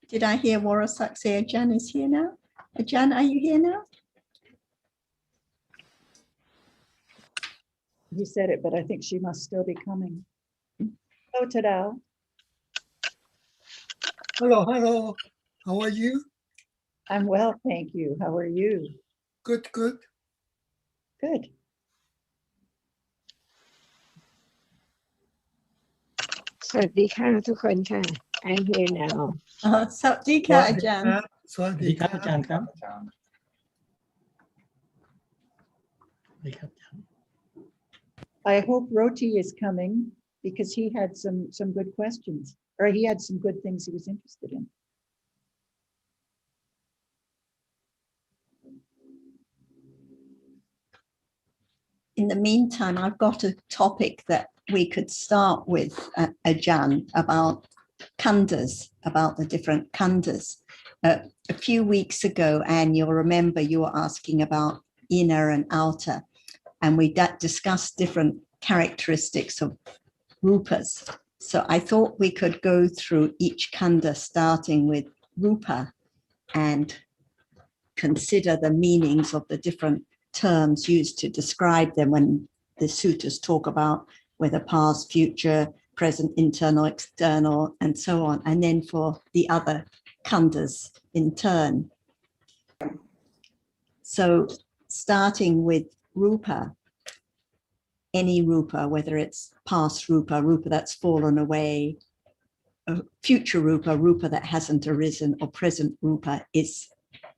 Did I hear Warasak say Ajahn is here now? Ajahn, are you here now? He said it, but I think she must still be coming. Hello, Tadao. Hello, hello. How are you? I'm well, thank you. How are you? Good, good. Good. Sadhika to Koncha. I'm here now. Sapdika Ajahn. สวัสดีครับอาจารย์ครับ I hope Roti is coming because he had some good questions, or he had some good things he was interested in. In the meantime, I've got a topic that we could start with, Ajahn, about khandhas, about the different khandhas. A few weeks ago, and you'll remember you were asking about inner and outer, and we discussed different characteristics of rupas. So I thought we could go through each khandha, starting with rupa, and consider the meanings of the different terms used to describe them when the sutras talk about whether past, future, present, internal, external, and so on. And then for the other khandhas in turn. So starting with rupa, any rupa, whether it's past rupa, rupa that's fallen away, future rupa, rupa that hasn't arisen, or present rupa is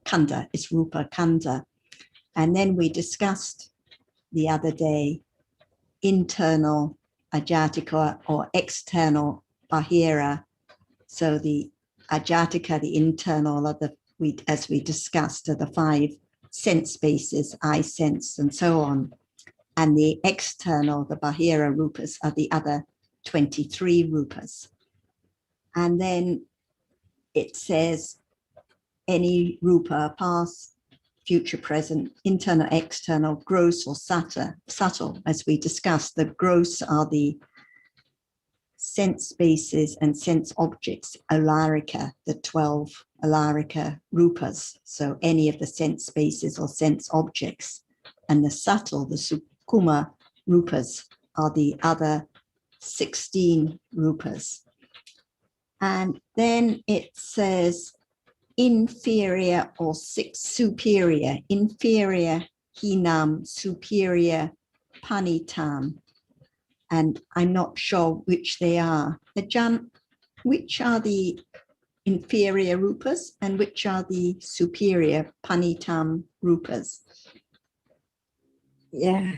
khandha, is rupa khandha. And then we discussed the other day internal ajatika or external bahira. So the ajatika, the internal, are as we discussed, are the 5 sense spaces, eye sense, and so on. And the external, the bahira rupas, are the other 23 rupas. And then it says any rupa, past, future, present, internal, external, gross or subtle, as we discussed. The gross are the sense spaces and sense objects, alarika, the 12 alarika rupas. So any of the sense spaces or sense objects. And the subtle, the sukuma rupas, are the other 16 rupas. And then it says inferior or superior, inferior hinam, superior panitam. And I'm not sure which they are. Ajahn, which are the inferior rupas and which are the superior panitam rupas? Yeah.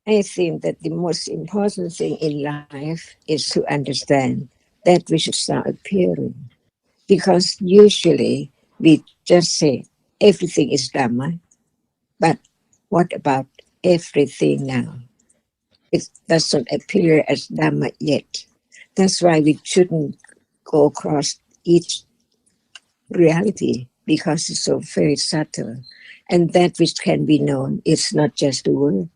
I think that the most important thing in life is to understand that which is now appearing. Because usually we just say everything is Dhamma, but what about everything now? It doesn't appear as Dhamma yet. That's why we shouldn't go across each reality, because it's so very subtle. And that which can be known is not just the word,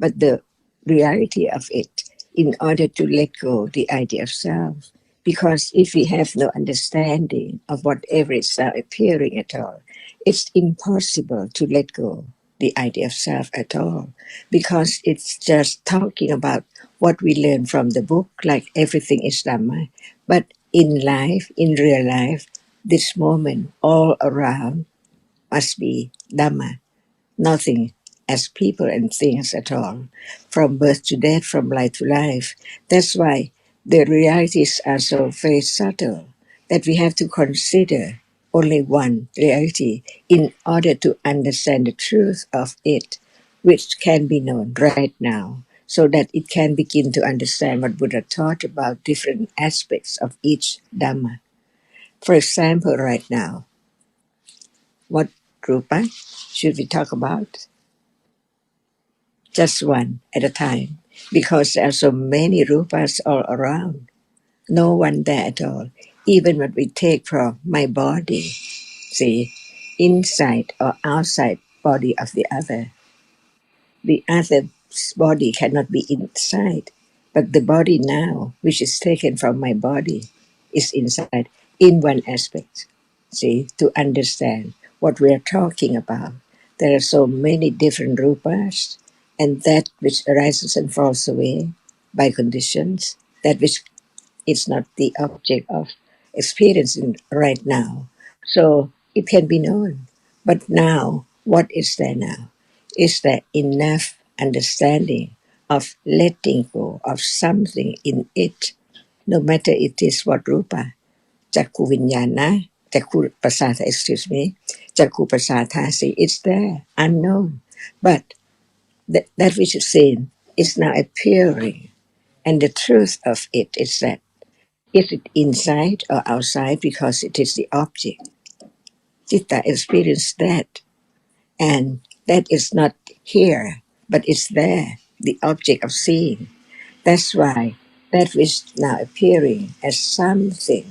but the reality of it, in order to let go the idea of self. Because if we have no understanding of whatever is now appearing at all, it's impossible to let go the idea of self at all, because it's just talking about what we learn from the book, like everything is Dhamma. But in life, in real life, this moment all around must be Dhamma, nothing as people and things at all, from birth to death, from life to life. That's why the realities are so very subtle that we have to consider only one reality in order to understand the truth of it, which can be known right now, so that it can begin to understand what Buddha taught about different aspects of each Dhamma. For example, right now, what rupa should we talk about? Just one at a time, because there are so many rupas all around. No one there at all. Even what we take from my body, see, inside or outside body of the other body cannot be inside, but the body now, which is taken from my body, is inside. in one aspect. See, to understand what we are talking about, there are so many different rupas, and that which arises and falls away by conditions, that which is not the object of experiencing right now. So it can be known. But now, what is there now? Is there enough understanding of letting go of something in it, no matter it is what rupa? Jakku vinyana, jakku pasatha, excuse me, jakku pasatha, see, it's there, unknown. But that which is seen is now appearing. And the truth of it is that, is it inside or outside? Because it is the object. Citta experienced that. And that is not here, but it's there, the object of seeing. That's why that which now appearing as something,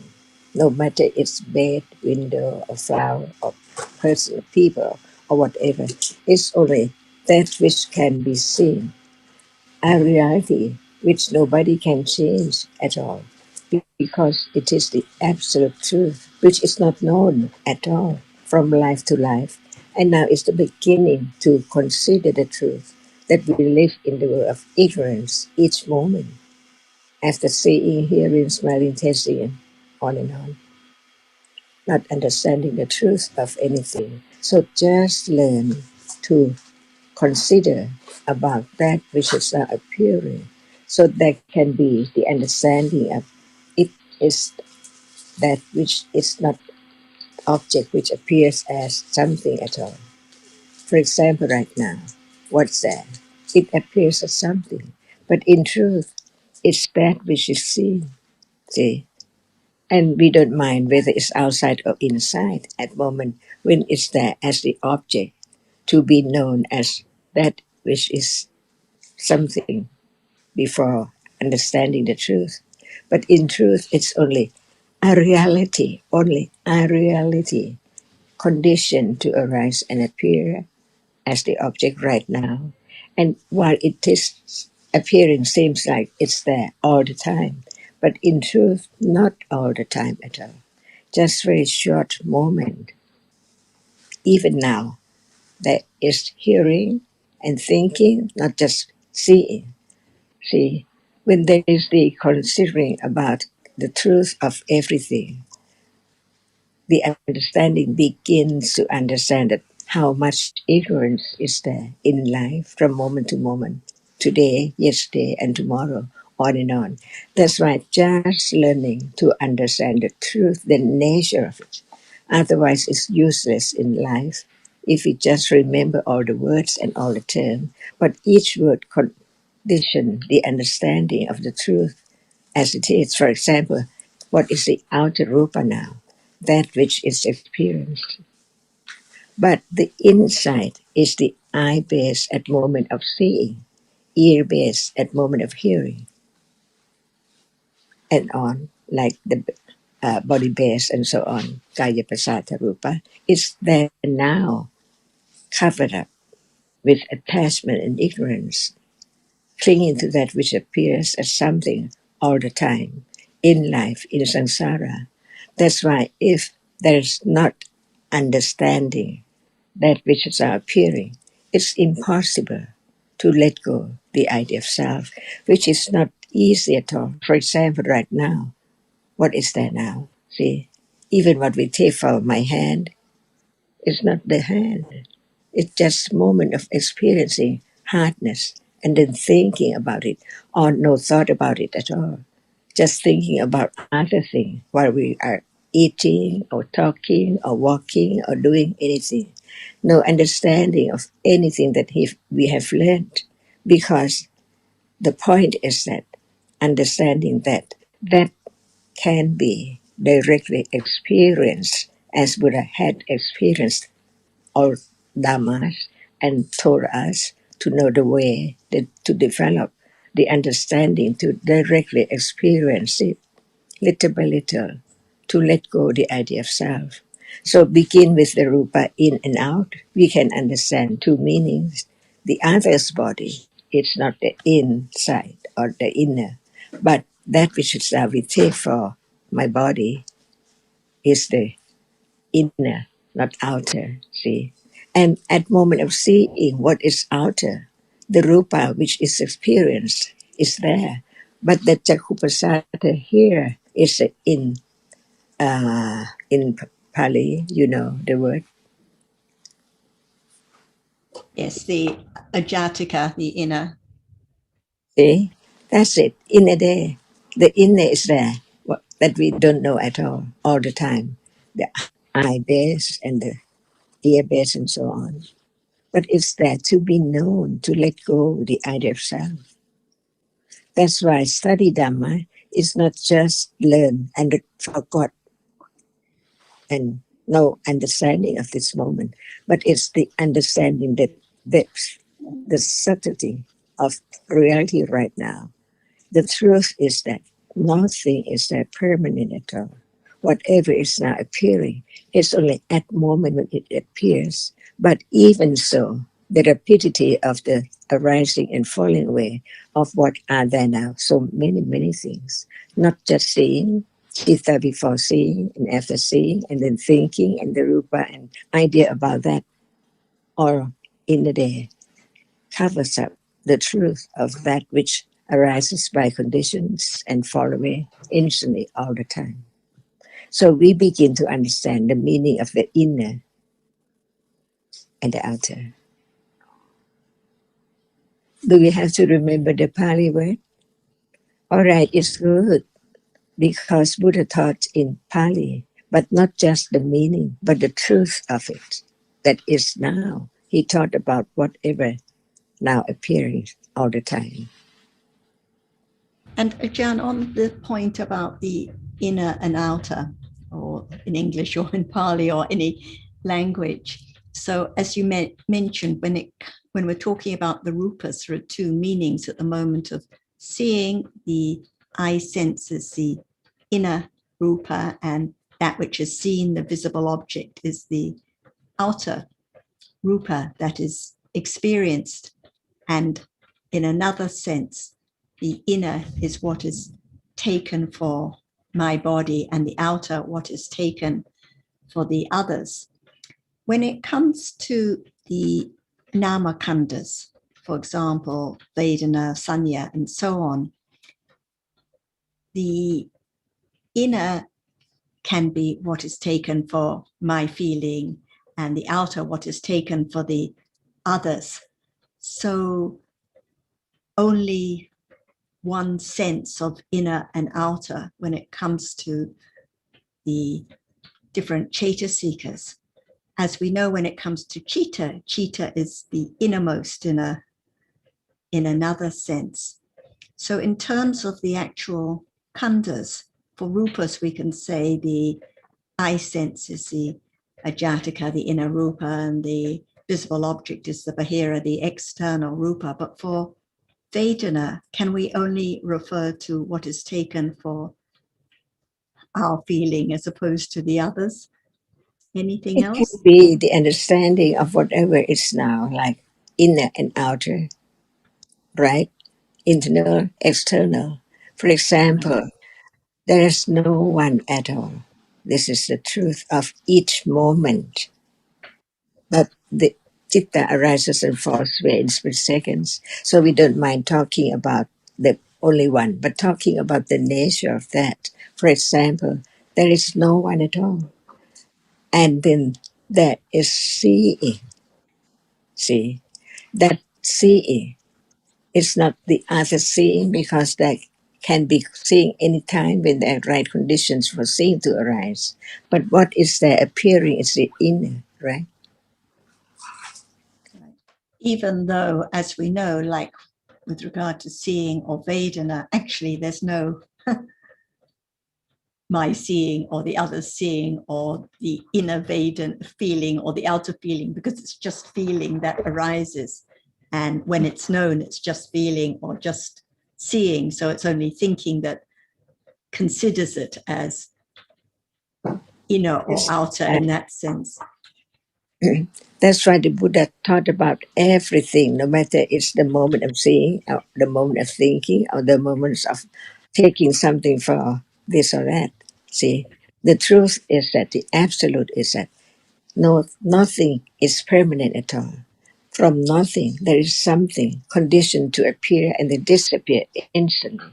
no matter it's bed, window, or flower, or person, people, or whatever, is only that which can be seen, a reality which nobody can change at all, because it is the absolute truth, which is not known at all from life to life. And now is the beginning to consider the truth that we live in the world of ignorance each moment, after seeing, hearing, smelling, tasting, and on, not understanding the truth of anything. So just learn to consider about that which is now appearing, so that can be the understanding of it is that which is not object which appears as something at all. For example, right now, what's that? It appears as something, but in truth, it's that which is seen. See, and we don't mind whether it's outside or inside at the moment when it's there as the object to be known as that which is something before understanding the truth. But in truth, it's only a reality conditioned to arise and appear as the object right now. And while it is appearing, seems like it's there all the time, but in truth, not all the time at all. Just very short moment. Even now, there is hearing and thinking, not just seeing. See, when there is the considering about the truth of everything, the understanding begins to understand that how much ignorance is there in life from moment to moment, today, yesterday, and tomorrow, on and on. That's why just learning to understand the truth, the nature of it. Otherwise, it's useless in life if we just remember all the words and all the terms. But each word condition the understanding of the truth as it is. For example, what is the outer rupa now? That which is experienced. But the inside is the eye base at moment of seeing, ear base at moment of hearing, and on, like the body base and so on, kaya pasata rupa. It's there now, covered up with attachment and ignorance, clinging to that which appears as something all the time in life, in samsara. That's why if there's not understanding that which is appearing, it's impossible to let go the idea of self, which is not easy at all. For example, right now, what is there now? See, even what we take from my hand is not the hand. It's just a moment of experiencing hardness and then thinking about it, or no thought about it at all. Just thinking about other things while we are eating or talking or walking or doing anything. No understanding of anything that we have learned, because the point is that understanding that can be directly experienced as Buddha had experienced all Dhammas and told us to know the way to develop the understanding to directly experience it little by little, to let go the idea of self. So begin with the rupa in and out. We can understand two meanings. The other is body. It's not the inside or the inner, but that which is we take for my body is the inner, not outer, see. And at moment of seeing what is outer, the rupa which is experienced is there. But the chakupasata here is in Pali, you know the word. Yes, the ajatika, the inner. See, that's it. Inner there, the inner is there. That we don't know at all the time. The eye base and the ear base and so on. But it's there to be known, to let go the idea of self. That's why study Dhamma is not just learn and forgot and no understanding of this moment, but it's the understanding that depth, the subtlety of reality right now. The truth is that nothing is that permanent at all. Whatever is now appearing is only at the moment when it appears. But even so, the rapidity of the arising and falling away of what are there now, so many, many things, not just seeing, chitta before seeing and after seeing, and then thinking and the rupa and idea about that, or in the day, covers up the truth of that which arises by conditions and fall away instantly all the time. So we begin to understand the meaning of the inner and the outer. Do we have to remember the Pali word? All right, it's good because Buddha taught in Pali, but not just the meaning, but the truth of it that is now. He taught about whatever now appearing all the time. And Ajahn, on the point about the inner and outer, or in English or in Pali or any language. So as you mentioned, when we're talking about the rupas, there are two meanings at the moment of seeing. The eye senses the inner rupa, and that which is seen, the visible object, is the outer rupa that is experienced. And in another sense, the inner is what is taken for my body, and the outer what is taken for the others. When it comes to the namakandas, for example, Vedana, Sanya, and so on, the inner can be what is taken for my feeling, and the outer what is taken for the others. So only one sense of inner and outer when it comes to the different Chaitasikas. As we know, when it comes to Chitta, Chitta is the innermost in another sense. So in terms of the actual khandhas, for rupas, we can say the eye sense is the ajatika, the inner rupa, and the visible object is the bahira, the external rupa. But for Vedana, can we only refer to what is taken for our feeling as opposed to the others? Anything It can else? be the understanding of whatever is now, like inner and outer, right? Internal, external. For example, there is no one at all. This is the truth of each moment. But the chitta arises and falls away in split seconds. So we don't mind talking about the only one, but talking about the nature of that. For example, there is no one at all. And then there is seeing. See, that seeing is not the other seeing, because that can be seeing anytime when there are right conditions for seeing to arise. But what is there appearing is the inner, right? Even though, as we know, like with regard to seeing or Vedana, actually there's no my seeing or the other seeing or the inner Vedana feeling or the outer feeling, because it's just feeling that arises. And when it's known, it's just feeling or just seeing. So it's only thinking that considers it as inner or Yes. outer in that sense. That's why the Buddha taught about everything, no matter it's the moment of seeing, or the moment of thinking, or the moments of taking something for this or that. See, The truth is that the absolute is that nothing is permanent at all. From nothing, there is something conditioned to appear and then disappear instantly.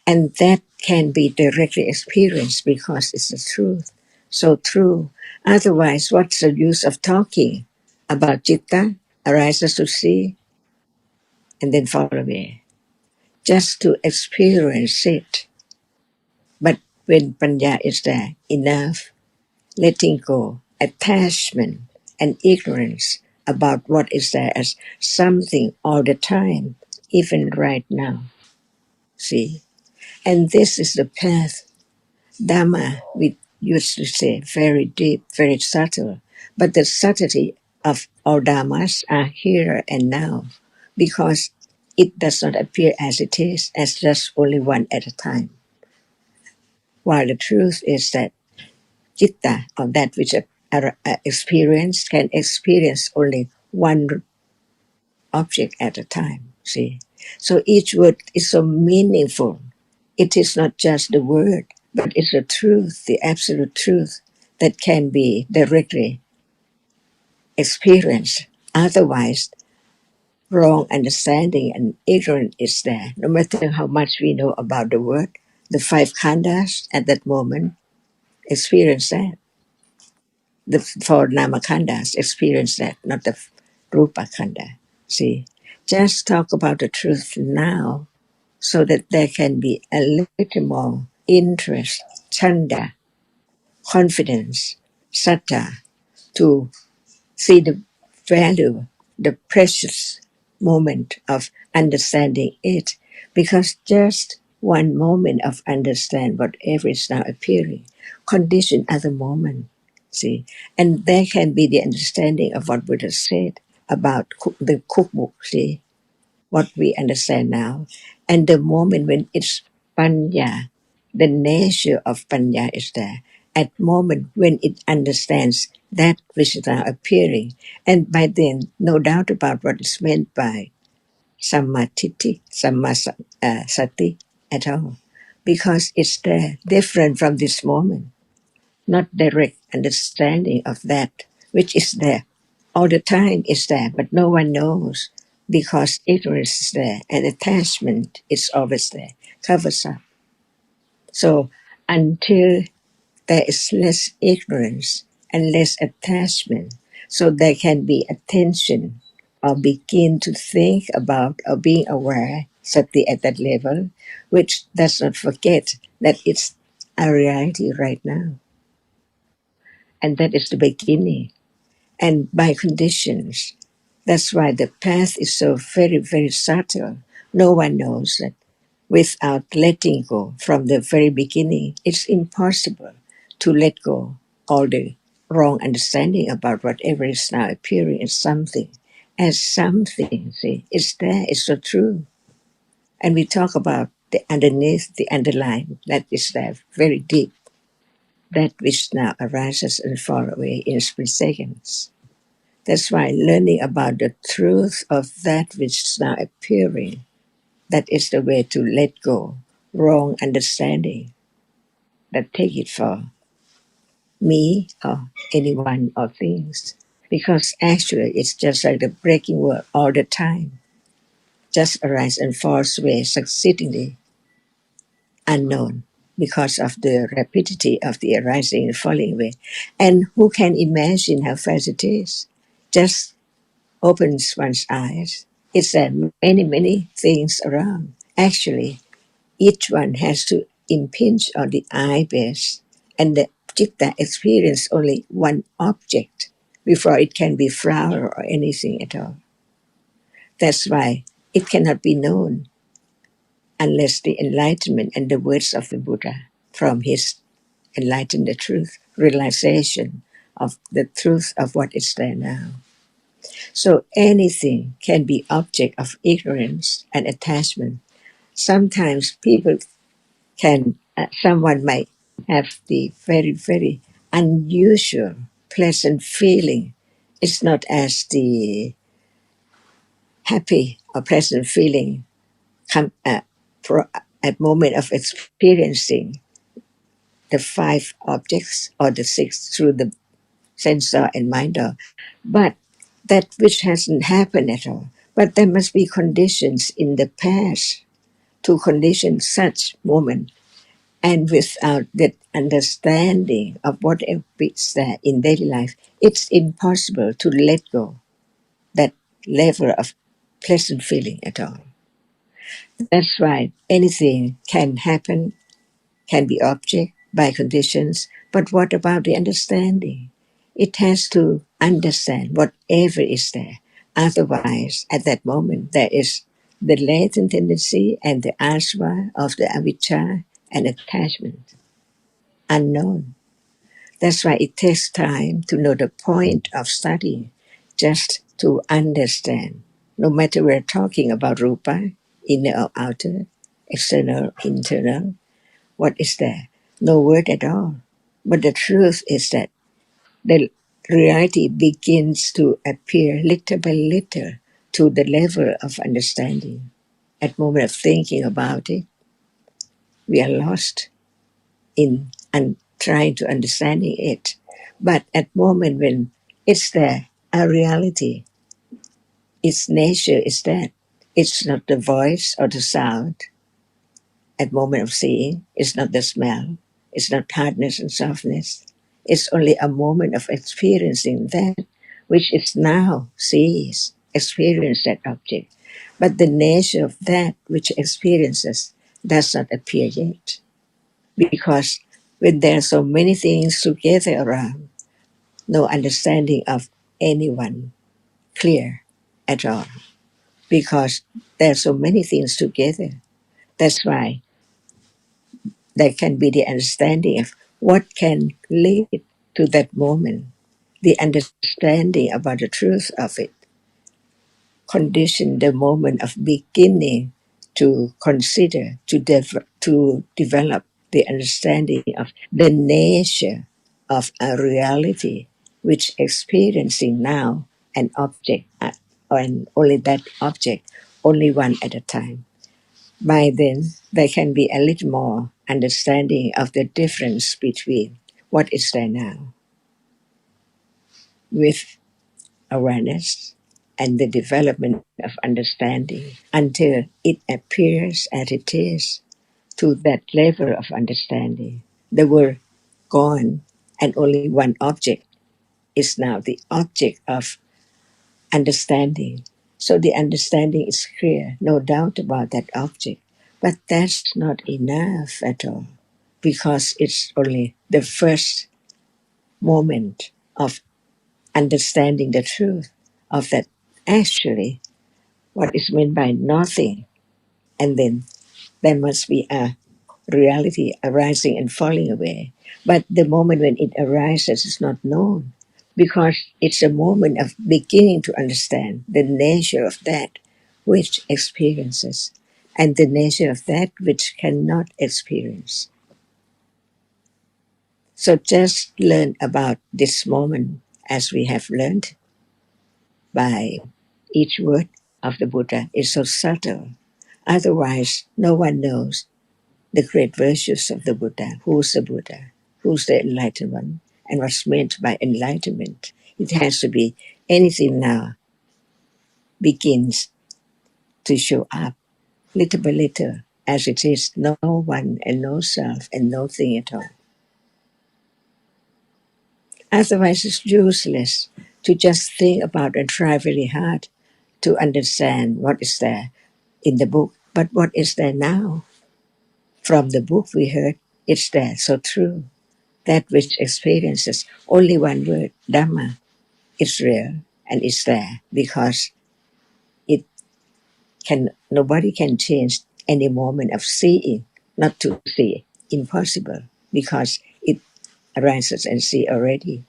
And that can be directly experienced because it's the truth. So true. Otherwise, what's the use of talking about citta, arises to see, and then fall away? Just to experience it. But when panya is there, enough, letting go, attachment, and ignorance about what is there as something all the time, even right now. See? And this is the path. Dhamma, we used to say, very deep, very subtle. But the subtlety of all Dhammas are here and now because it does not appear as it is, as just only one at a time. While the truth is that citta, or that which are experienced, can experience only one object at a time. See? So each word is so meaningful. It is not just the word, but it's the truth, the absolute truth that can be directly experienced. Otherwise, wrong understanding and ignorance is there. No matter how much we know about the word, the five khandhas at that moment experience that. The four namakhandas experience that, not the rupa khanda. See, just talk about the truth now so that there can be a little more interest, chanda, confidence, satta, to see the value, the precious moment of understanding it. Because just one moment of understand whatever is now appearing, condition other moment. See, and there can be the understanding of what Buddha said about the cookbook. See, what we understand now, and the moment when it's panya, the nature of panya is there. At moment when it understands that which is now appearing, and by then, no doubt about what is meant by sammatiti, sati at all, because it's there, different from this moment, not direct understanding of that which is there. All the time is there, but no one knows because ignorance is there and attachment is always there, covers up. So until there is less ignorance and less attachment, so there can be attention or begin to think about or being aware, sati at that level, which does not forget that it's a reality right now. And that is the beginning. And by conditions, that's why the path is so very, very subtle. No one knows that without letting go from the very beginning, it's impossible to let go all the wrong understanding about whatever is now appearing as something. As something, see, it's there, it's so true. And we talk about the underneath, the underlying, that is there, very deep, that which now arises and falls away in split seconds. That's why learning about the truth of that which is now appearing, that is the way to let go wrong understanding that take it for me or anyone or things. Because actually it's just like the breaking word all the time. Just arise and falls away succeedingly, unknown, because of the rapidity of the arising and falling away. And who can imagine how fast it is? Just opens one's eyes. It's many, many things around. Actually, each one has to impinge on the eye base, and the citta experience only one object before it can be flower or anything at all. That's why it cannot be known unless the enlightenment and the words of the Buddha from his enlightened the truth, realization of the truth of what is there now. So anything can be object of ignorance and attachment. Sometimes people someone might have the very, very unusual, pleasant feeling. It's not as the happy or pleasant feeling come at moment of experiencing the five objects or the six through the sensor and mind, but that which hasn't happened at all. But there must be conditions in the past to condition such moment. And without that understanding of whatever is there in daily life, it's impossible to let go that level of pleasant feeling at all. That's why anything can happen, can be object by conditions, but what about the understanding? It has to understand whatever is there. Otherwise, at that moment, there is the latent tendency and the asva of the avijja and attachment, unknown. That's why it takes time to know the point of study, just to understand. No matter we're talking about rupa, inner or outer, external, internal, what is there? No word at all. But the truth is that the reality begins to appear little by little to the level of understanding. At moment of thinking about it, we are lost in and trying to understanding it. But at moment when it's there, a reality, its nature is that. It's not the voice or the sound. At moment of seeing, it's not the smell. It's not hardness and softness. It's only a moment of experiencing that which is now sees, experience that object. But the nature of that which experiences does not appear yet. Because when there are so many things together around, no understanding of anyone clear at all. Because there are so many things together. That's why there can be the understanding of what can lead to that moment, the understanding about the truth of it, condition the moment of beginning to consider, to develop the understanding of the nature of a reality which experiencing now an object and only that object, only one at a time. By then, there can be a little more understanding of the difference between what is there now with awareness and the development of understanding until it appears as it is to that level of understanding. The word gone and only one object is now the object of understanding. So the understanding is clear, no doubt about that object. But that's not enough at all because it's only the first moment of understanding the truth of that actually what is meant by nothing. And then there must be a reality arising and falling away. But the moment when it arises is not known because it's a moment of beginning to understand the nature of that which experiences and the nature of that which cannot experience. So just learn about this moment as we have learned by each word of the Buddha is so subtle. Otherwise, no one knows the great virtues of the Buddha. Who's the Buddha? Who's the enlightened one? And what's meant by enlightenment? It has to be anything now begins to show up little by little as it is no one and no self and no thing at all. Otherwise, it's useless to just think about and try really hard to understand what is there in the book. But what is there now? From the book we heard, it's there, so true. That which experiences only one word, Dhamma, is real and is there because it can nobody can change any moment of seeing, not to see, impossible, because it arises and see already.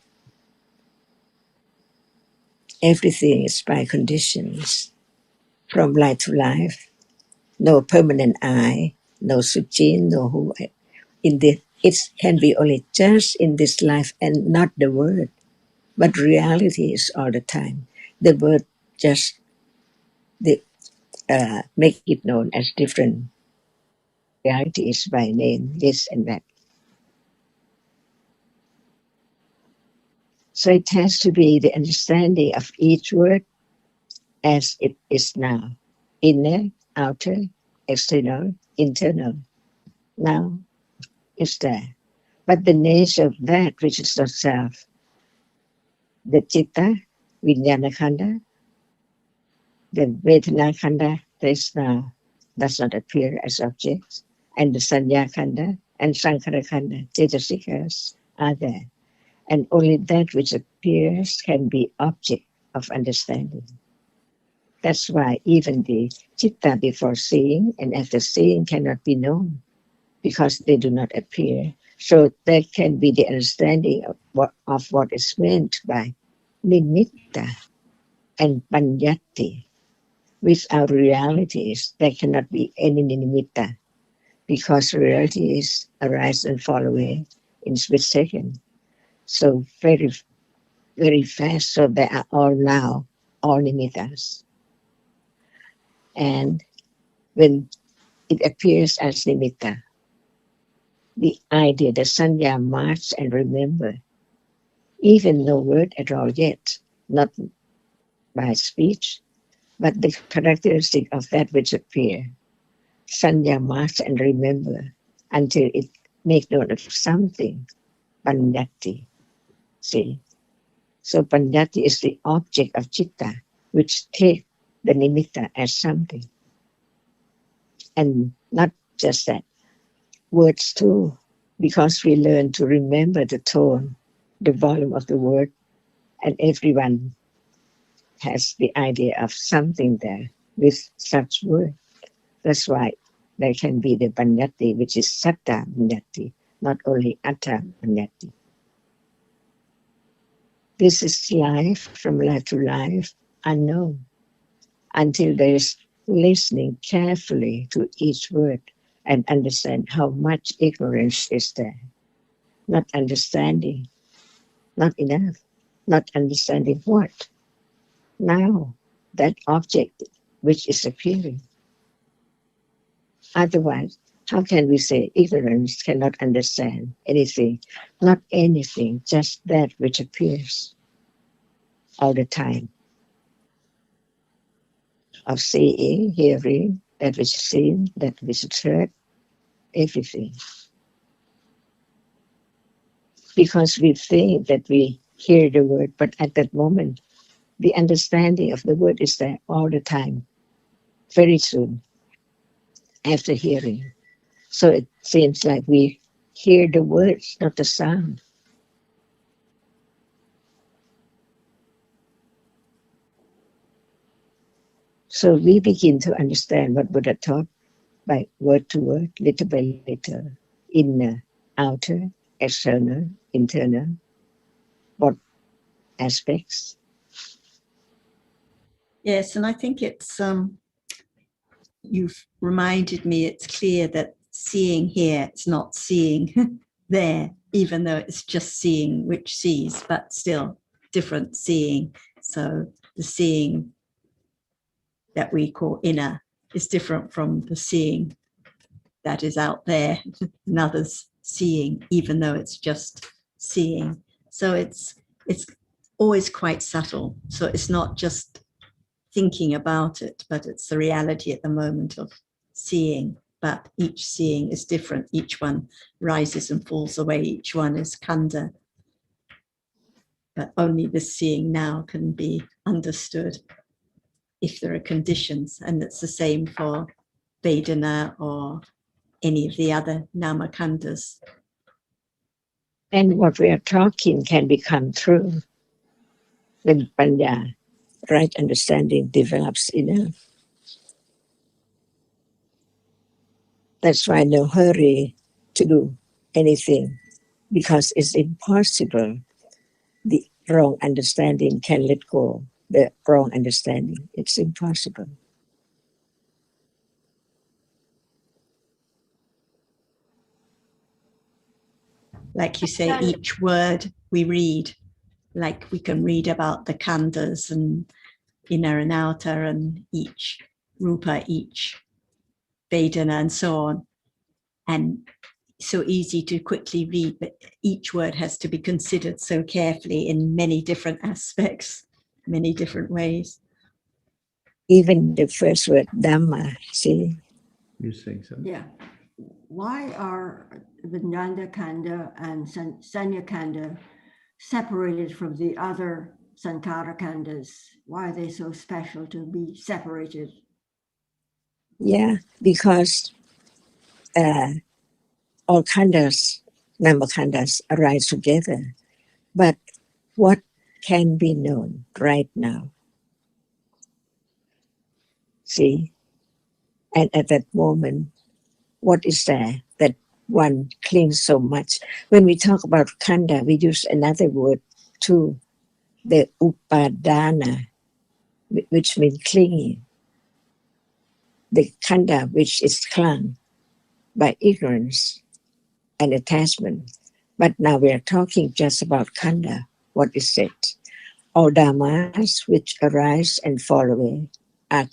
Everything is by conditions, from life to life. No permanent I, no Sujin, no who. In the it can be only just in this life and not the word. But reality is all the time. The word just make it known as different realities by name, this and that. So it has to be the understanding of each word as it is now. Inner, outer, external, internal. Now it's there. But the nature of that which is not self, the chitta, vijnana khanda, the vedana khanda, that is now, does not appear as objects, and the sanya khanda and sankhara khanda, cetasikas, are there. And only that which appears can be object of understanding. That's why even the chitta before seeing and after seeing cannot be known, because they do not appear. So that can be the understanding of what is meant by nimitta and panyati. Without realities, there cannot be any nimitta, because realities arise and fall away in split second. So very, very fast. So they are all now, all nimittas. And when it appears as nimitta, the idea, the sanya, marks and remember, even no word at all yet, not by speech, but the characteristic of that which appear, sanya, marks and remember, until it make note of something, panyati. See? So panyati is the object of citta, which take the nimitta as something. And not just that, words too, because we learn to remember the tone, the volume of the word, and everyone has the idea of something there with such word. That's why there can be the panyati, which is satta panyati, not only atta panyati. This is life, from life to life, unknown, until there is listening carefully to each word and understand how much ignorance is there. Not understanding, not enough, not understanding what? Now, that object which is appearing. Otherwise, how can we say ignorance cannot understand anything? Not anything, just that which appears all the time. Of seeing, hearing, that which is seen, that which is heard, everything. Because we think that we hear the word, but at that moment, the understanding of the word is there all the time, very soon after hearing. So it seems like we hear the words, not the sound. So we begin to understand what Buddha taught by word to word, little by little, inner, outer, external, internal, what aspects. Yes, and I think it's you've reminded me it's clear that seeing here, it's not seeing there, even though it's just seeing which sees, but still different seeing. So the seeing that we call inner is different from the seeing that is out there, another's seeing, even though it's just seeing. So it's always quite subtle. So it's not just thinking about it, but it's the reality at the moment of seeing. But each seeing is different. Each one rises and falls away. Each one is khandha. But only the seeing now can be understood if there are conditions. And it's the same for Vedana or any of the other nama khandhas. And what we are talking can become true when panya, right understanding, develops enough. That's why no hurry to do anything, because it's impossible. The wrong understanding can let go. The wrong understanding, it's impossible. Like you say, each word we read, like we can read about the khandhas and inner and outer and each rupa, each Vedana and so on. And so easy to quickly read, but each word has to be considered so carefully in many different aspects, many different ways. Even the first word Dhamma, see, You're saying something? Yeah. Why are Vijnana Kanda and Sanya Kanda separated from the other Sankara Kandas? Why are they so special to be separated? yeah, because all khandas, Nama khandas arise together. But what can be known right now? See, and at that moment, what is there that one clings so much? When we talk about khanda, we use another word too, the upadana, which means clinging. The khanda, which is clung by ignorance and attachment. But now we are talking just about khanda. What is it? All dhammas which arise and fall away are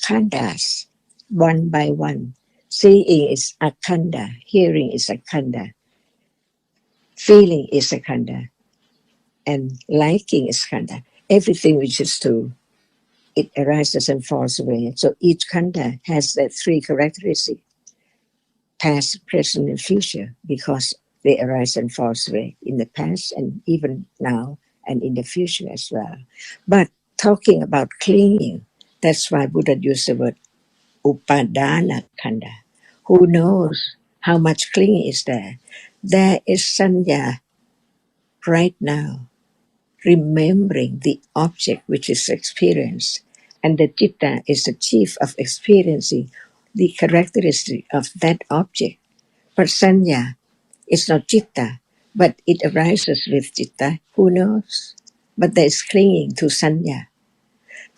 khandas, one by one. Seeing is a khanda, hearing is a khanda, feeling is a khanda, and liking is khanda. Everything which is true, it arises and falls away. So each khanda has the three characteristics: past, present, and future, because they arise and fall away in the past and even now and in the future as well. But talking about clinging, that's why Buddha used the word upadana khanda. Who knows how much clinging is there? There is sanya right now, remembering the object which is experienced. And the citta is the chief of experiencing the characteristic of that object. But sanya is not citta, but it arises with citta. Who knows? But there is clinging to sanya.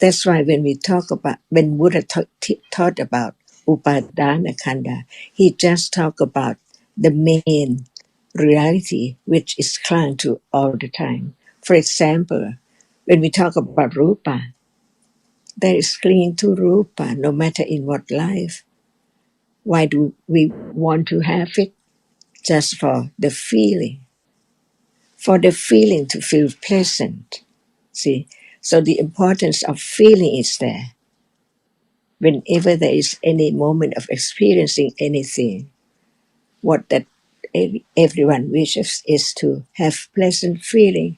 That's why when Buddha taught about upadana khanda, he just talked about the main reality which is clung to all the time. For example, when we talk about rupa, there is clinging to rupa no matter in what life. Why do we want to have it? Just for the feeling to feel pleasant. See, so the importance of feeling is there. Whenever there is any moment of experiencing anything, what that everyone wishes is to have pleasant feeling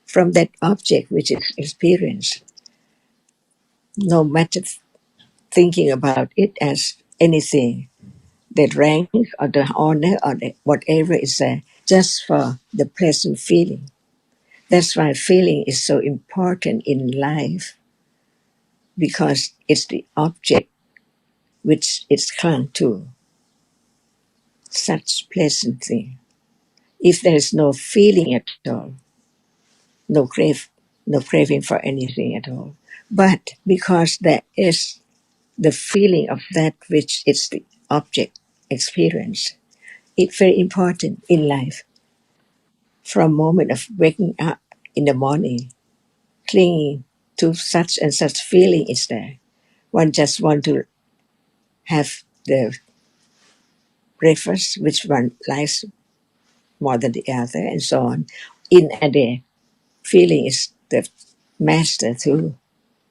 from that object which is experienced, no matter thinking about it as anything, the rank or the honor or whatever is there, just for the pleasant feeling. That's why feeling is so important in life, because it's the object which is clung to, such pleasant thing. If there is no feeling at all, no craving for anything at all. But because there is the feeling of that which is the object experience, it's very important in life. From moment of waking up in the morning, clinging to such and such feeling is there. One just want to have the breakfast which one likes more than the other, and so on. In a day, feeling is the master too,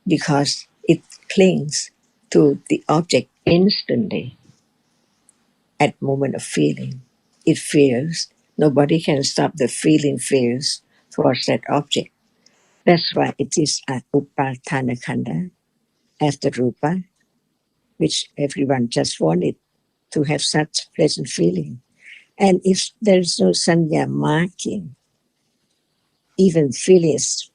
because it clings to the object instantly at moment of feeling. It feels. Nobody can stop the feeling feels towards that object. That's why it is a upadana khanda as the rupa, which everyone just wanted to have such pleasant feeling. And if there is no sanya marking, even feeling is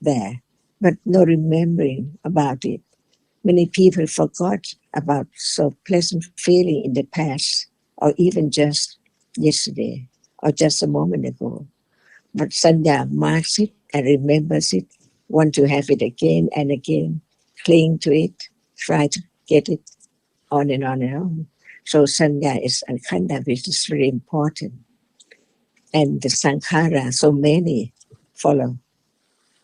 there, but no remembering about it. Many people forgot about so pleasant feeling in the past, or even just yesterday, or just a moment ago. But Sanya marks it and remembers it, want to have it again and again, cling to it, try to get it on and on and on. So Sanya is a khanda which is very important. And the Sankhara, so many follow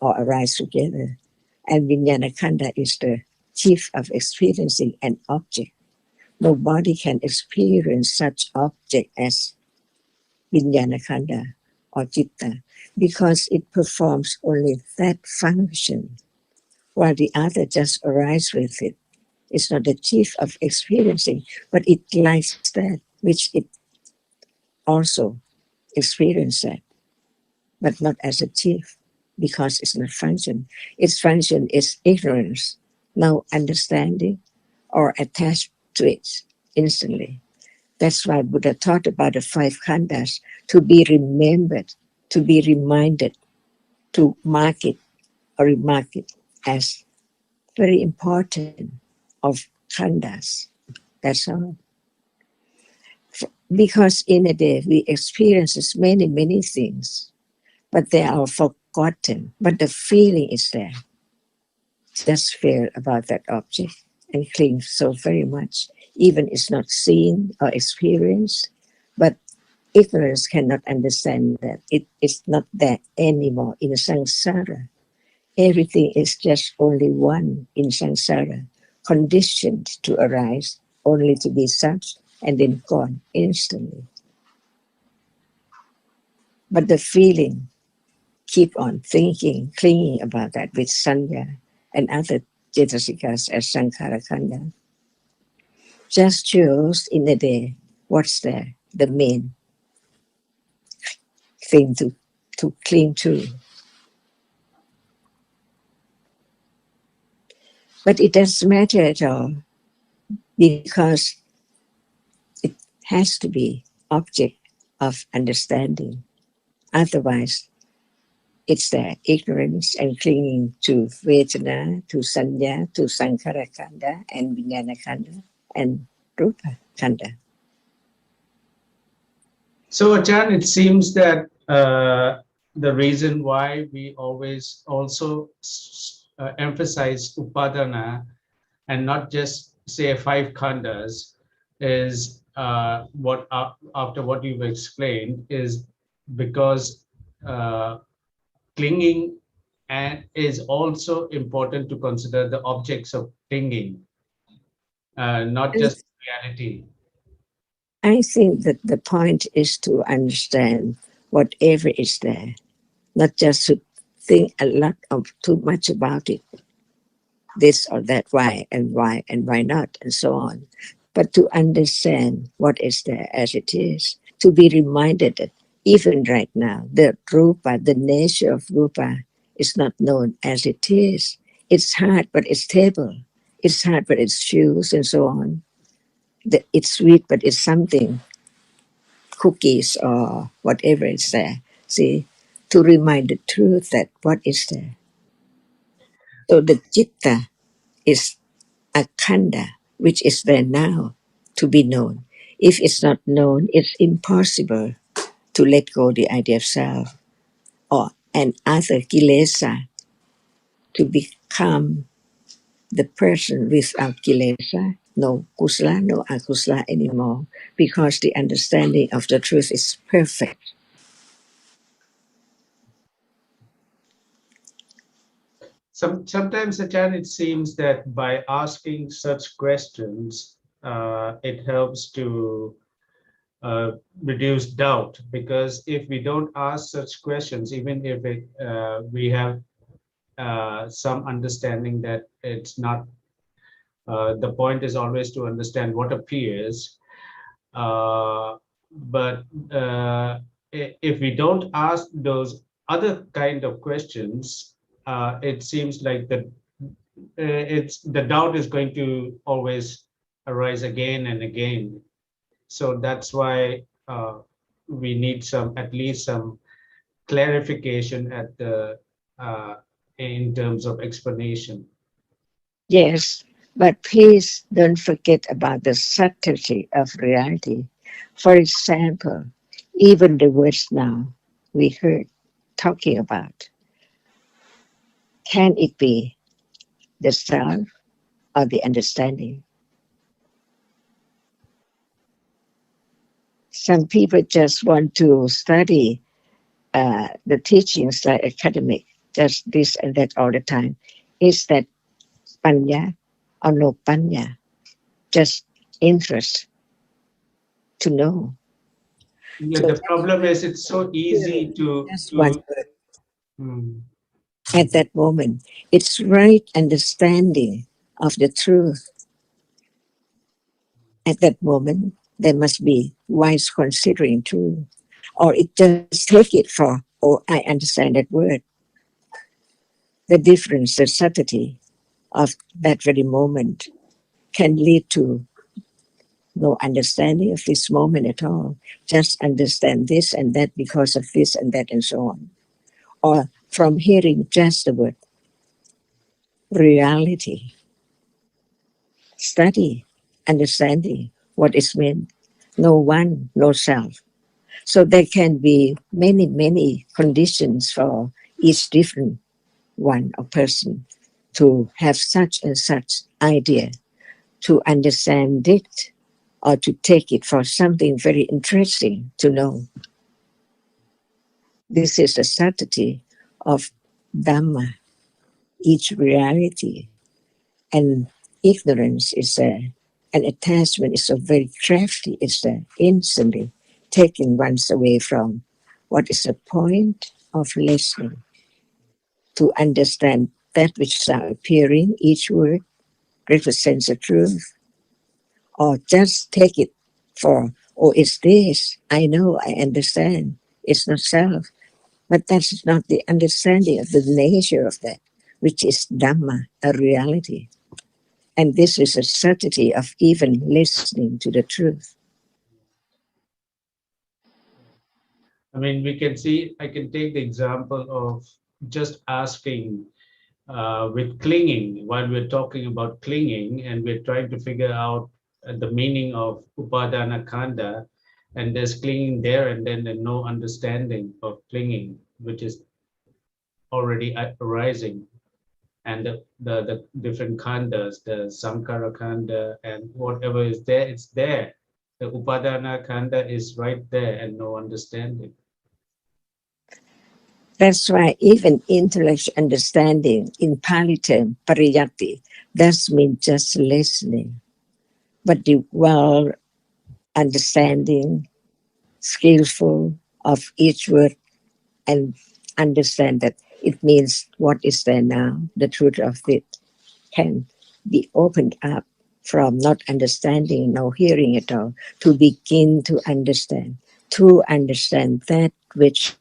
or arise together. And Vijnana Khanda is the chief of experiencing an object. Nobody can experience such object as Vijnana Khanda or Chitta because it performs only that function, while the other just arises with it. It's not the chief of experiencing, but it likes that which it also experiences that, but not as a chief because it's not function. Its function is ignorance, no understanding or attached to it instantly. That's why Buddha taught about the five khandas to be remembered, to be reminded, to mark it or remark it as very important of khandas. That's all. Because in a day we experience many, many things, but they are forgotten. But the feeling is there. Just feel about that object and cling so very much. Even it's not seen or experienced, but ignorance cannot understand that it is not there anymore in samsara. Everything is just only one in samsara, conditioned to arise, only to be such, and then gone instantly. But the feeling keep on thinking, clinging about that with sanya and other cetasikas as sankhara khanda. Just choose in the day what's there, the main thing to cling to. But it doesn't matter at all because it has to be object of understanding. Otherwise, it's the ignorance and clinging to Vedana, to Sanya, to Sankhara Khanda, and Vijnana Khanda, and Rupa Khanda. So, Achan, it seems that the reason why we always also emphasize Upadana and not just say five khandas is what after what you've explained is because clinging and is also important to consider the objects of clinging, not just reality. I think that the point is to understand whatever is there, not just to think a lot of too much about it, this or that, why and why not, and so on. But to understand what is there as it is, to be reminded that even right now, the rupa, the nature of rupa is not known as it is. It's hard, but it's stable. It's hard, but it's shoes and so on. It's sweet, but it's something, cookies or whatever is there. See, to remind the truth that what is there. So the citta is a khanda, which is there now to be known. If it's not known, it's impossible to let go the idea of self or an other kilesa, to become the person without kilesa, no kusala, no akusala anymore, because the understanding of the truth is perfect. Sometimes, Achan, it seems that by asking such questions, it helps to reduce doubt, because if we don't ask such questions, even if we have some understanding that it's not, the point is always to understand what appears, but if we don't ask those other kind of questions, it seems like the doubt is going to always arise again and again. So that's why we need at least some clarification in terms of explanation. Yes, but please don't forget about the subtlety of reality. For example, even the words now we heard talking about, can it be the self or the understanding? Some people just want to study the teachings like academic, just this and that all the time. Is that panya or no panya? Just interest to know. Yeah, So the problem is it's so easy that's one to word. Hmm. At that moment, it's right understanding of the truth. At that moment, there must be wise considering too, or it just take it for, oh, I understand that word. The difference, the subtlety of that very moment can lead to no understanding of this moment at all. Just understand this and that because of this and that and so on. Or from hearing just the word reality, study, understanding what is meant. No one, no self. So there can be many, many conditions for each different one or person to have such and such idea, to understand it or to take it for something very interesting to know. This is the subtlety of Dhamma, each reality. And ignorance is there, and attachment is so very crafty, it's there, instantly taking ones away from what is the point of listening, to understand that which is now appearing, each word represents the truth, or just take it for, oh, it's this, I know, I understand, it's not self. But that's not the understanding of the nature of that, which is Dhamma, a reality. And this is a certainty of even listening to the truth. I mean, we can see, I can take the example of just asking with clinging, while we're talking about clinging and we're trying to figure out the meaning of Upadana Kanda, and there's clinging there and then there's no understanding of clinging, which is already arising. And the different khandas, the Sankara Khanda and whatever is there, it's there. The Upadana Khanda is right there and no understanding. That's why even intellectual understanding in Pali term, pariyatti, does mean just listening. But the well understanding, skillful of each word and understand that it means what is there now, the truth of it can be opened up from not understanding, no hearing at all, to begin to understand that which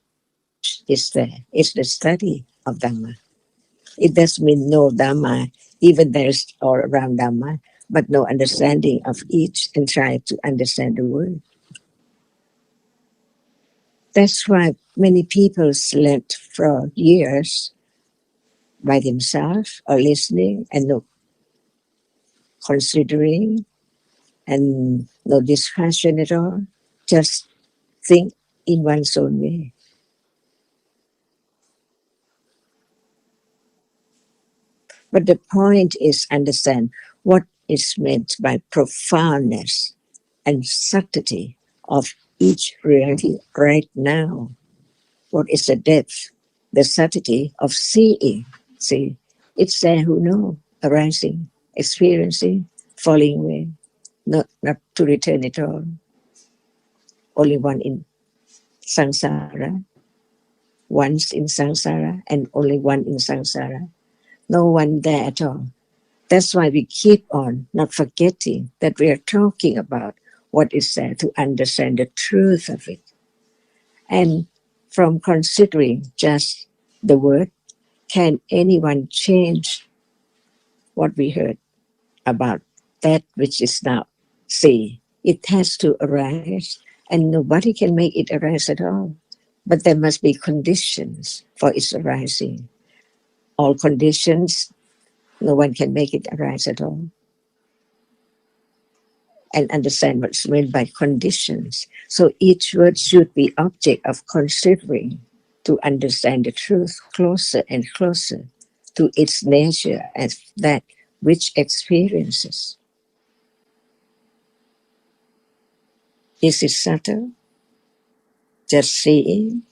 is there. It's the study of Dhamma. It does mean no Dhamma, even there's all around Dhamma, but no understanding of each and try to understand the word. That's why many people slept for years by themselves or listening and no considering and no discussion at all. Just think in one's own way. But the point is understand what is meant by profoundness and subtlety of each reality right now. What is the depth, the subtlety of seeing? See, it's there who know, arising, experiencing, falling away, not to return at all. Only one in samsara, once in samsara, and only one in samsara. No one there at all. That's why we keep on not forgetting that we are talking about what is there to understand the truth of it. And from considering just the word, can anyone change what we heard about that which is now see? It has to arise, and nobody can make it arise at all. But there must be conditions for its arising. All conditions, no one can make it arise at all. And understand what's meant by conditions. So each word should be object of considering to understand the truth closer and closer to its nature as that which experiences. Is it subtle? Just seeing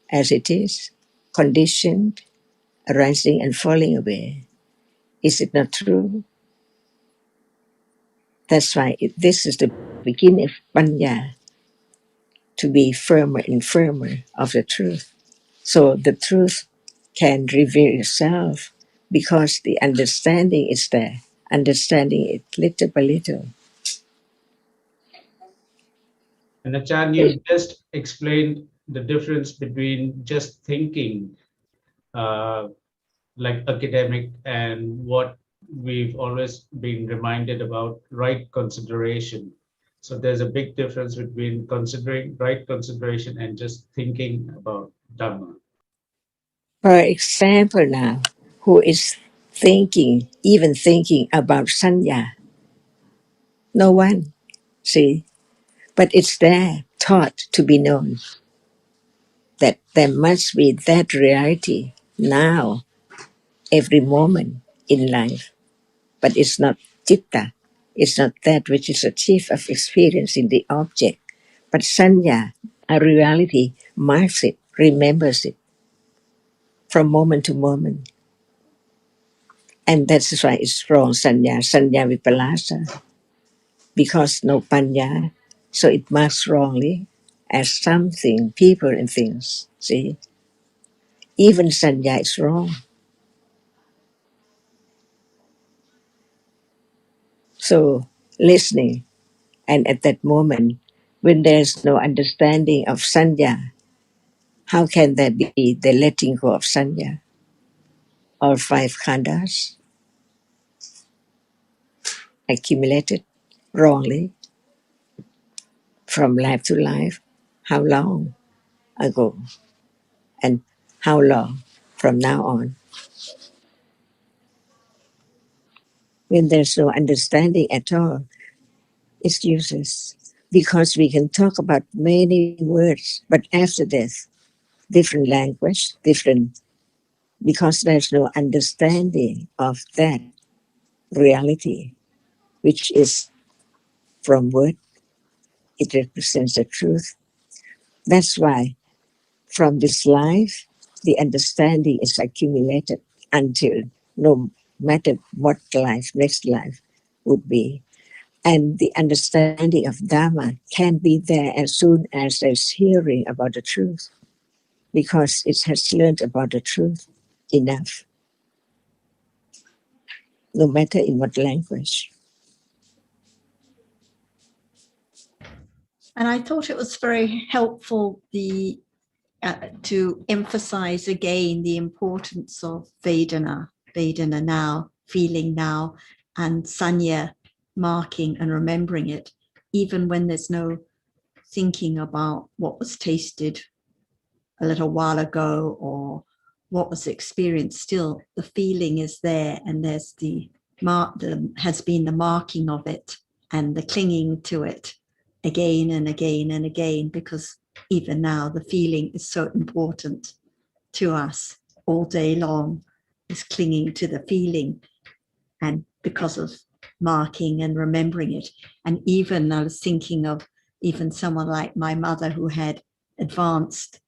as it is, conditioned, arising and falling away. Is it not true? That's why this is the beginning of Panya, to be firmer and firmer of the truth. So the truth can reveal itself because the understanding is there, understanding it little by little. And Achan, you just explained the difference between just thinking uh, like academic and what we've always been reminded about right consideration. So there's a big difference between considering right consideration and just thinking about Dhamma. For example, now, who is thinking, even thinking about Sanya? No one, see? But it's there, taught to be known, that there must be that reality now, every moment in life. But it's not citta, it's not that which is achieved of experience in the object. But Sanya, a reality, marks it, remembers it from moment to moment. And that's why it's wrong, Sanya, Sanya Vipalasa, because no Panya, so it marks wrongly as something, people and things. See, even Sanya is wrong. So listening, and at that moment, when there's no understanding of Sanya, how can there be the letting go of Sanya? All five khandhas accumulated wrongly from life to life. How long ago? And how long from now on? When there's no understanding at all, it's useless. Because we can talk about many words, but after death, different language, different, because there's no understanding of that reality, which is from word, it represents the truth. That's why from this life, the understanding is accumulated until no matter what life, next life would be. And the understanding of Dhamma can be there as soon as there's hearing about the truth, because it has learned about the truth enough, no matter in what language. And I thought it was very helpful to emphasize again the importance of Vedana now, feeling now, and Sanya, marking and remembering it, even when there's no thinking about what was tasted a little while ago or what was experienced. Still, the feeling is there, and there's has been the marking of it and the clinging to it again and again and again, because even now the feeling is so important to us all day long, is clinging to the feeling, and because of marking and remembering it. And even I was thinking of even someone like my mother who had advanced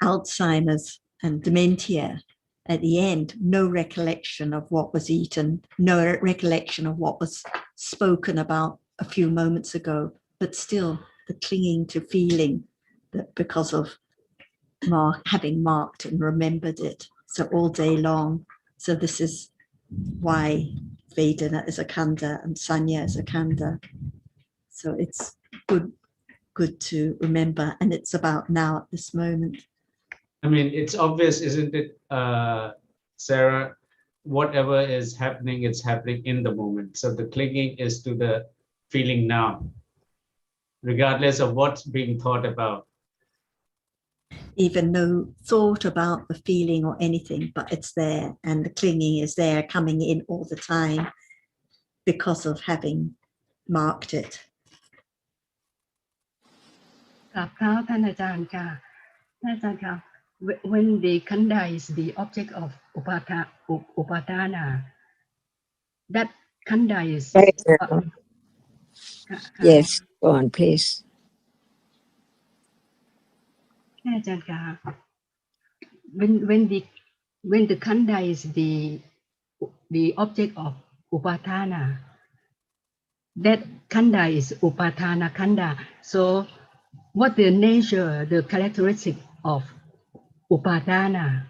Alzheimer's and dementia. At the end, no recollection of what was eaten, no recollection of what was spoken about a few moments ago, but still the clinging to feeling that because of having marked and remembered it, so all day long. So this is why Vedana is a khandha and Sanya is a khandha. So it's good to remember, and it's about now at this moment. I mean, it's obvious, isn't it, Sarah? Whatever is happening, it's happening in the moment. So the clinging is to the feeling now, regardless of what's being thought about. Even no thought about the feeling or anything, but it's there, and the clinging is there, coming in all the time because of having marked it. กับเท้าท่านอาจารย์ค่ะท่านอาจารย์ค่ะ when the khanda is the object of upadana, that khanda is Right now. Yes, go on, please. ท่านอาจารย์ค่ะ when the khanda is the object of upadana, that Khanda is Upatana Khanda. So what the nature, the characteristic of Upadana?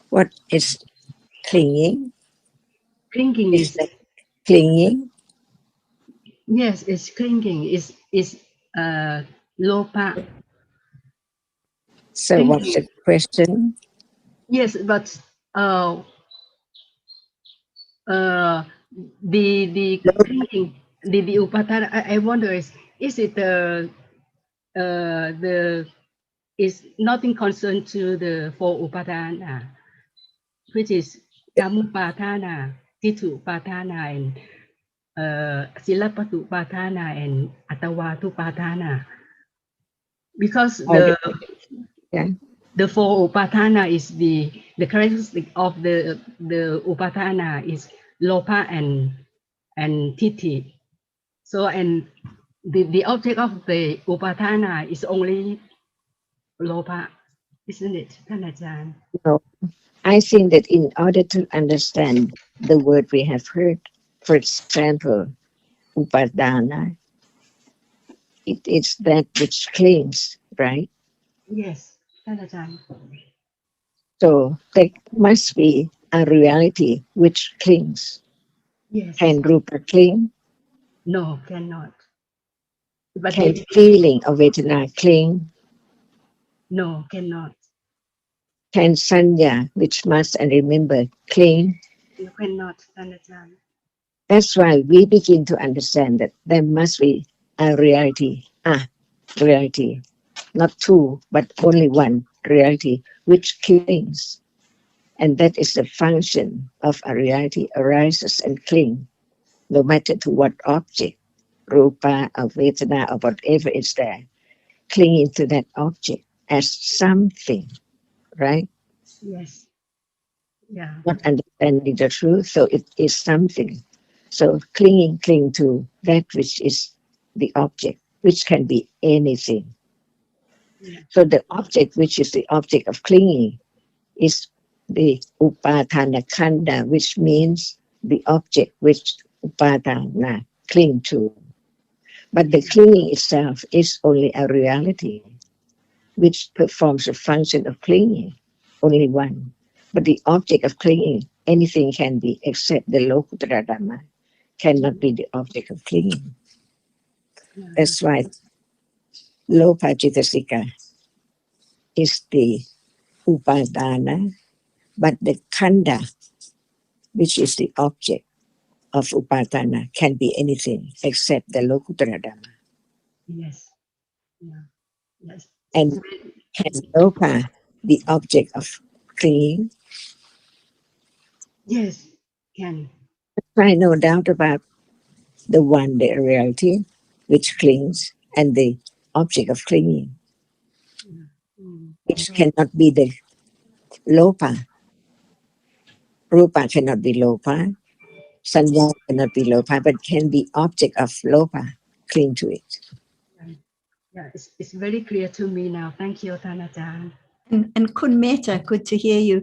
What is clinging? Clinging Is is, that clinging? yes, it's clinging, is lopa. So what's Clinging, the question? yes, but uh, uh, the clinging, the Upadana, I wonder is it the is nothing concerned to the four Upadana, which is Kamupatana, Titupatana, and Silapatupatana and Atawatupatana. Because Oh, yeah. the four Upatana is the characteristic of the Upatana is Lopa and Titi. So and the object of the Upatana is only Lopa, isn't it,ท่านอาจารย์? No, I think that in order to understand the word we have heard, for example, upadana, it is that which clings, right? Yes, ท่านอาจารย์. So there must be a reality which clings. Yes. Can rupa cling? No, cannot. But Can they, feeling of Vedana cling? no, cannot. Can sanya, which must and remember, cling? You cannot, ท่านอาจารย์. That's why we begin to understand that there must be a reality, reality, not two, but only one reality, which clings. And that is the function of a reality arises and cling, no matter to what object, rupa or vedana or whatever is there, clinging to that object as something, right? Yes. Yeah. Not understanding the truth, so it is something. So cling to that which is the object, which can be anything. Yeah. So the object which is the object of clinging is the upadana khanda, which means the object which upadana cling to. But the clinging itself is only a reality which performs a function of clinging, only one. But the object of clinging, anything can be except the Lokuttara Dhamma, cannot be the object of clinging. Yeah. That's why Lopajitasika is the Upadana, but the Khanda, which is the object of Upadana, can be anything except the Lokuttara Dhamma. Yes. Yeah. Yes. And can Lopa, the object of clinging? Yes. Can. I no doubt about the one, the reality, which clings, and the object of clinging, which cannot be the lopa. Rupa cannot be lopa. Sanya cannot be lopa, but can be object of lopa. Cling to it. Yeah. It's very clear to me now. Thank you, ท่านอาจารย์. And Kun Meta, good to hear you.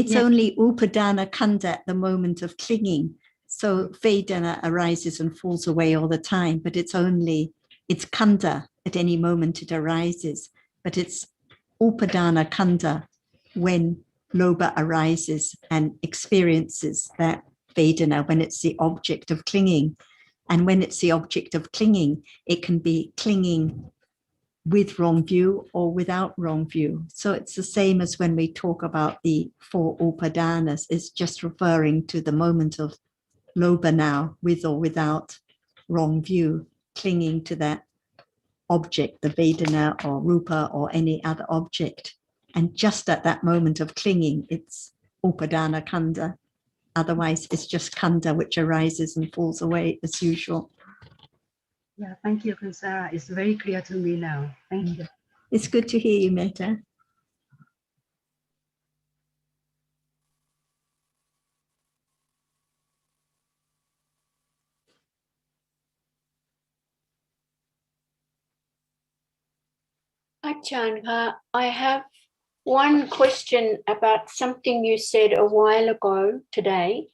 It's Yeah. only Upadana Kanda at the moment of clinging. So Vedana arises and falls away all the time, but it's Kanda at any moment it arises. But it's Upadana Kanda when Loba arises and experiences that Vedana, when it's the object of clinging. And when it's the object of clinging, it can be clinging with wrong view or without wrong view. So it's the same as when we talk about the four upadanas, it's just referring to the moment of loba now, with or without wrong view, clinging to that object, the vedana or rupa or any other object. And just at that moment of clinging, it's upadana kanda. Otherwise, it's just kanda which arises and falls away as usual. Yeah. Thank you, Kun Sarah. It's very clear to me now. Thank you. It's good to hear you, Meta. Achan, I have one question about something you said a while ago today.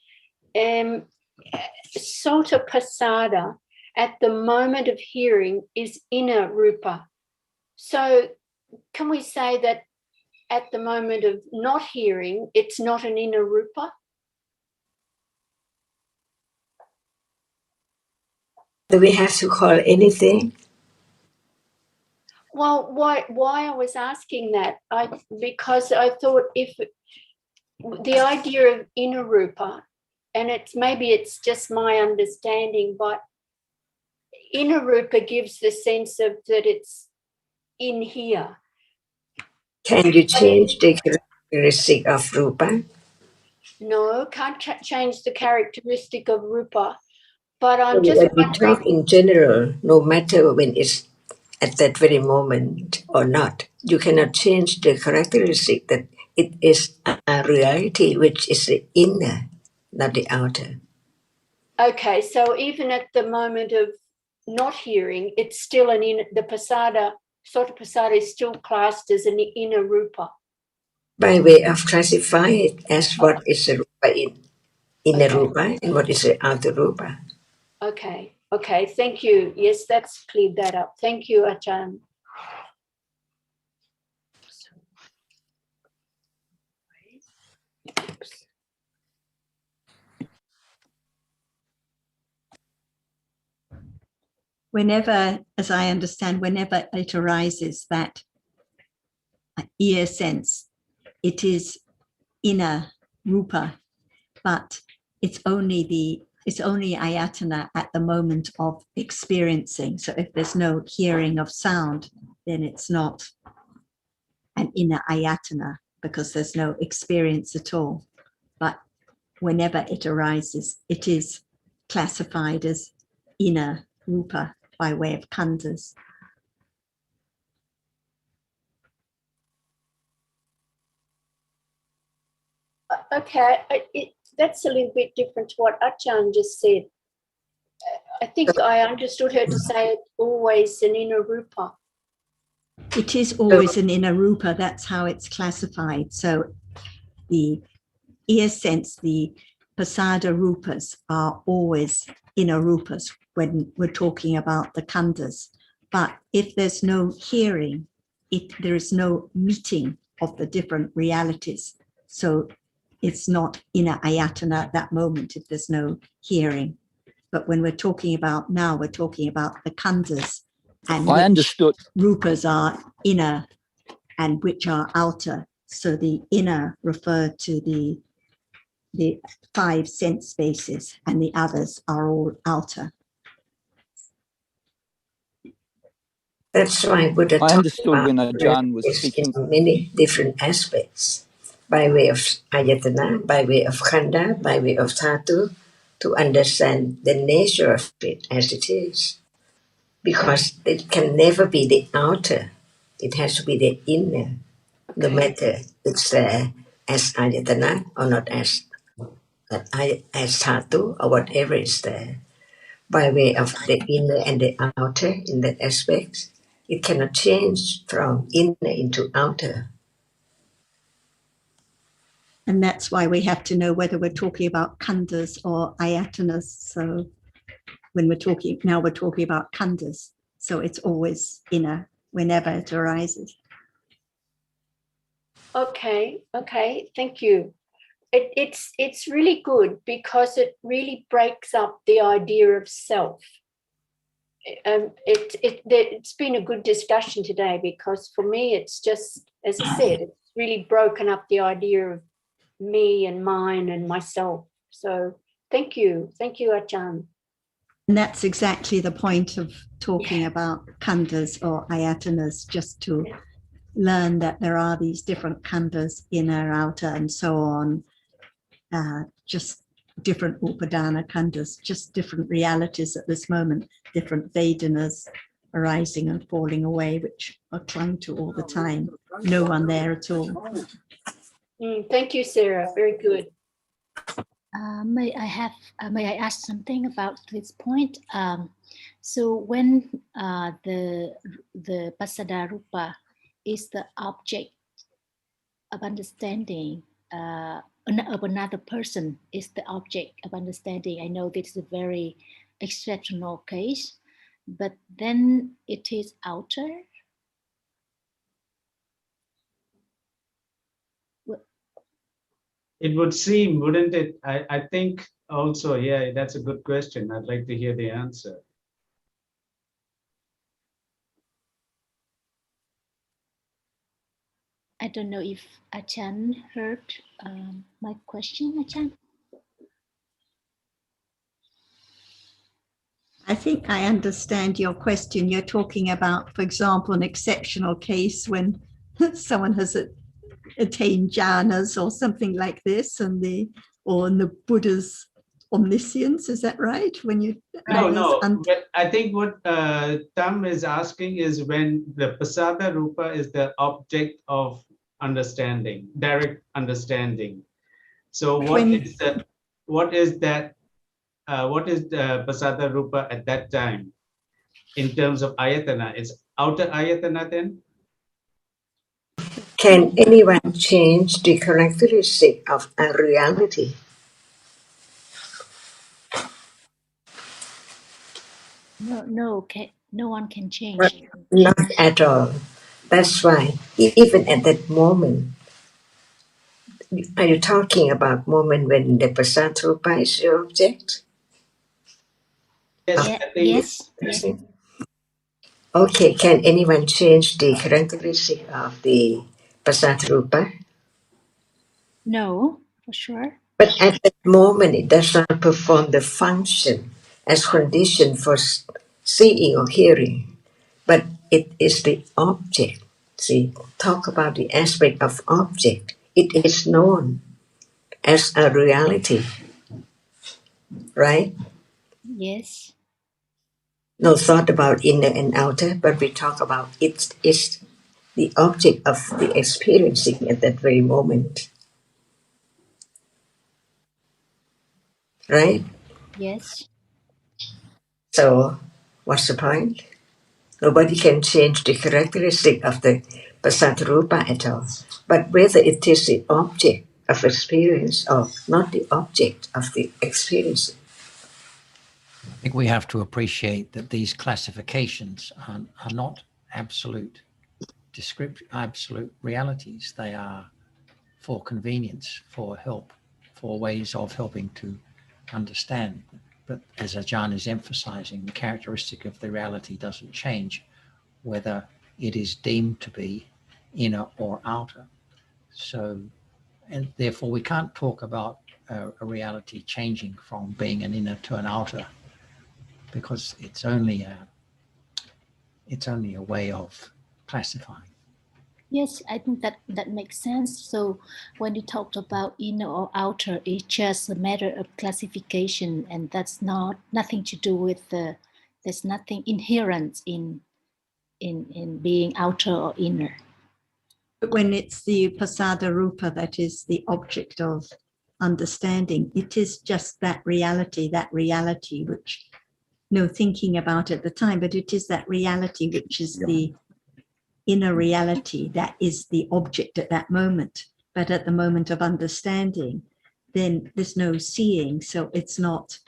Sotaprasada at the moment of hearing is inner rupa. So can we say that at the moment of not hearing, it's not an inner rupa? Do we have to call anything? Well, why I was asking that, because I thought if the idea of inner rupa, and maybe it's just my understanding, but inner rupa gives the sense of that it's in here. Can you change the characteristic of rupa? No, can't change the characteristic of rupa, but I'm When just we wondering. talk in general, no matter when it's at that very moment or not, you cannot change the characteristic that it is a reality which is the inner, not the outer. Okay, so even at the moment of not hearing, it's still an inner, the pasada, sotaprasada is still classed as an inner rupa. By way of classify it as what is the rupa inner Okay. rupa and what is the outer rupa. Okay, thank you. Yes, that's cleared that up. Thank you, Achan. Whenever, as I understand, whenever it arises, that ear sense, it is inner rupa, but it's only ayatana at the moment of experiencing. So if there's no hearing of sound, then it's not an inner ayatana because there's no experience at all. But whenever it arises, it is classified as inner rupa by way of khandhas. Okay, that's a little bit different to what Achan just said. I think I understood her to say it's always an inner rupa. It is always an inner rupa, that's how it's classified. So the ear sense, the pasada rupas are always inner rupas when we're talking about the khandhas. But if there's no hearing, there is no meeting of the different realities. So it's not inner ayatana at that moment if there's no hearing. But when we're talking about now, we're talking about the khandhas and I which understood. rupas are inner and which are outer. So the inner refer to the 5 sense spaces and the others are all outer. That's why Buddha I talked understood about when Ajahn was this in speaking. many different aspects, by way of ayatana, by way of khanda, by way of dhatu, to understand the nature of it as it is. Because it can never be the outer, it has to be the inner, no matter it's as ayatana or not as dhatu or whatever is there. By way of the inner and the outer in that aspect, it cannot change from inner into outer. And that's why we have to know whether we're talking about khandhas or ayatanas. So when we're talking about khandhas. So it's always inner whenever it arises. Okay, thank you. It's really good because it really breaks up the idea of self. It's been a good discussion today because for me it's just, as I said, it's really broken up the idea of me and mine and myself. So thank you, Achan. And that's exactly the point of talking about khandhas or ayatanas, just to learn that there are these different khandhas, inner, outer, and so on. Just different upadana khandhas, just different realities at this moment, different vedanas arising and falling away, which are clung to all the time. No one there at all. Thank you, Sarah. Very good. May I ask something about this point? So when the pasada rupa is the object of understanding, of another person is the object of understanding. I know this is a very exceptional case, but then it is outer. It would seem, wouldn't it? I think also, yeah, that's a good question. I'd like to hear the answer. I don't know if Achan heard my question, Achan. I think I understand your question. You're talking about, for example, an exceptional case when someone has attained jhanas or something like this, and the Buddha's omniscience. Is that right? When you No. But I think what Tam is asking is when the pasada rupa is the object of understanding, direct understanding. So what is the pasada rupa at that time in terms of ayatana? Is outer ayatana then? Can anyone change the characteristic of a reality? No one can change. Not at all. That's why, even at that moment, are you talking about moment when the pasatrupa is your object? Yes, Yeah, I think yes. Okay, can anyone change the characteristic of the pasatrupa? No, for sure. But at that moment, it does not perform the function as condition for seeing or hearing, but it is the object. See, talk about the aspect of object. It is known as a reality, right? Yes. No thought about inner and outer, but we talk about it is the object of the experiencing at that very moment, right? Yes. So, what's the point? Nobody can change the characteristic of the pasatrupa at all. But whether it is the object of experience or not the object of the experience. I think we have to appreciate that these classifications are not absolute absolute realities. They are for convenience, for help, for ways of helping to understand. But as Ajahn is emphasizing, the characteristic of the reality doesn't change, whether it is deemed to be inner or outer. So, and therefore we can't talk about a reality changing from being an inner to an outer, because it's only a way of classifying. Yes, I think that makes sense. So when you talked about inner or outer, it's just a matter of classification, and that's nothing to do with there's nothing inherent in being outer or inner. But when it's the pasada rupa that is the object of understanding, it is just that reality which no thinking about at the time, but it is that reality which is the inner reality that is the object at that moment. But at the moment of understanding, then there's no seeing, so it's not,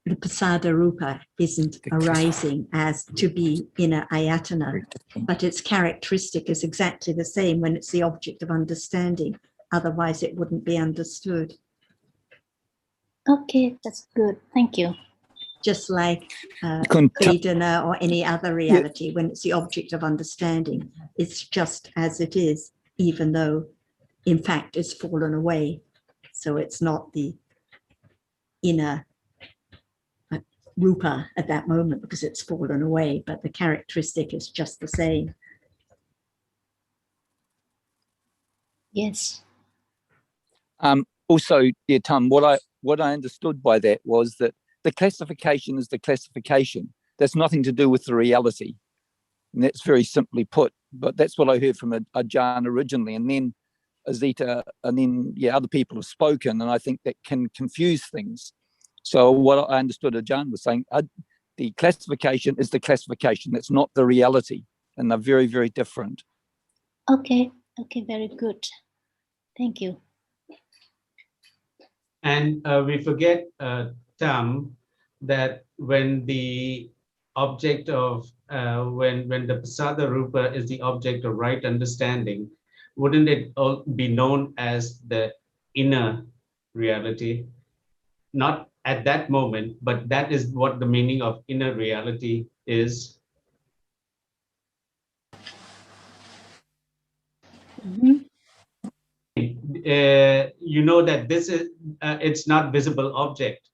the pasada rupa isn't arising as to be inner ayatana, but its characteristic is exactly the same when it's the object of understanding. Otherwise, it wouldn't be understood. Okay, that's good. Thank you. Just like Vedana or any other reality, when it's the object of understanding, it's just as it is, even though, in fact, it's fallen away. So it's not the inner rupa at that moment because it's fallen away, but the characteristic is just the same. Yes. Also, dear Tom, what I understood by that was that the classification is the classification. That's nothing to do with the reality. And that's very simply put. But that's what I heard from Ajahn originally. And then Azita, and then, other people have spoken. And I think that can confuse things. So what I understood Ajahn was saying, the classification is the classification. That's not the reality. And they're very, very different. Okay, very good. Thank you. And we forget, Tam, that when the object of, when the Pasada Rupa is the object of right understanding, wouldn't it all be known as the inner reality? Not at that moment, but that is what the meaning of inner reality is. Mhm. You know that this is, it's not visible object.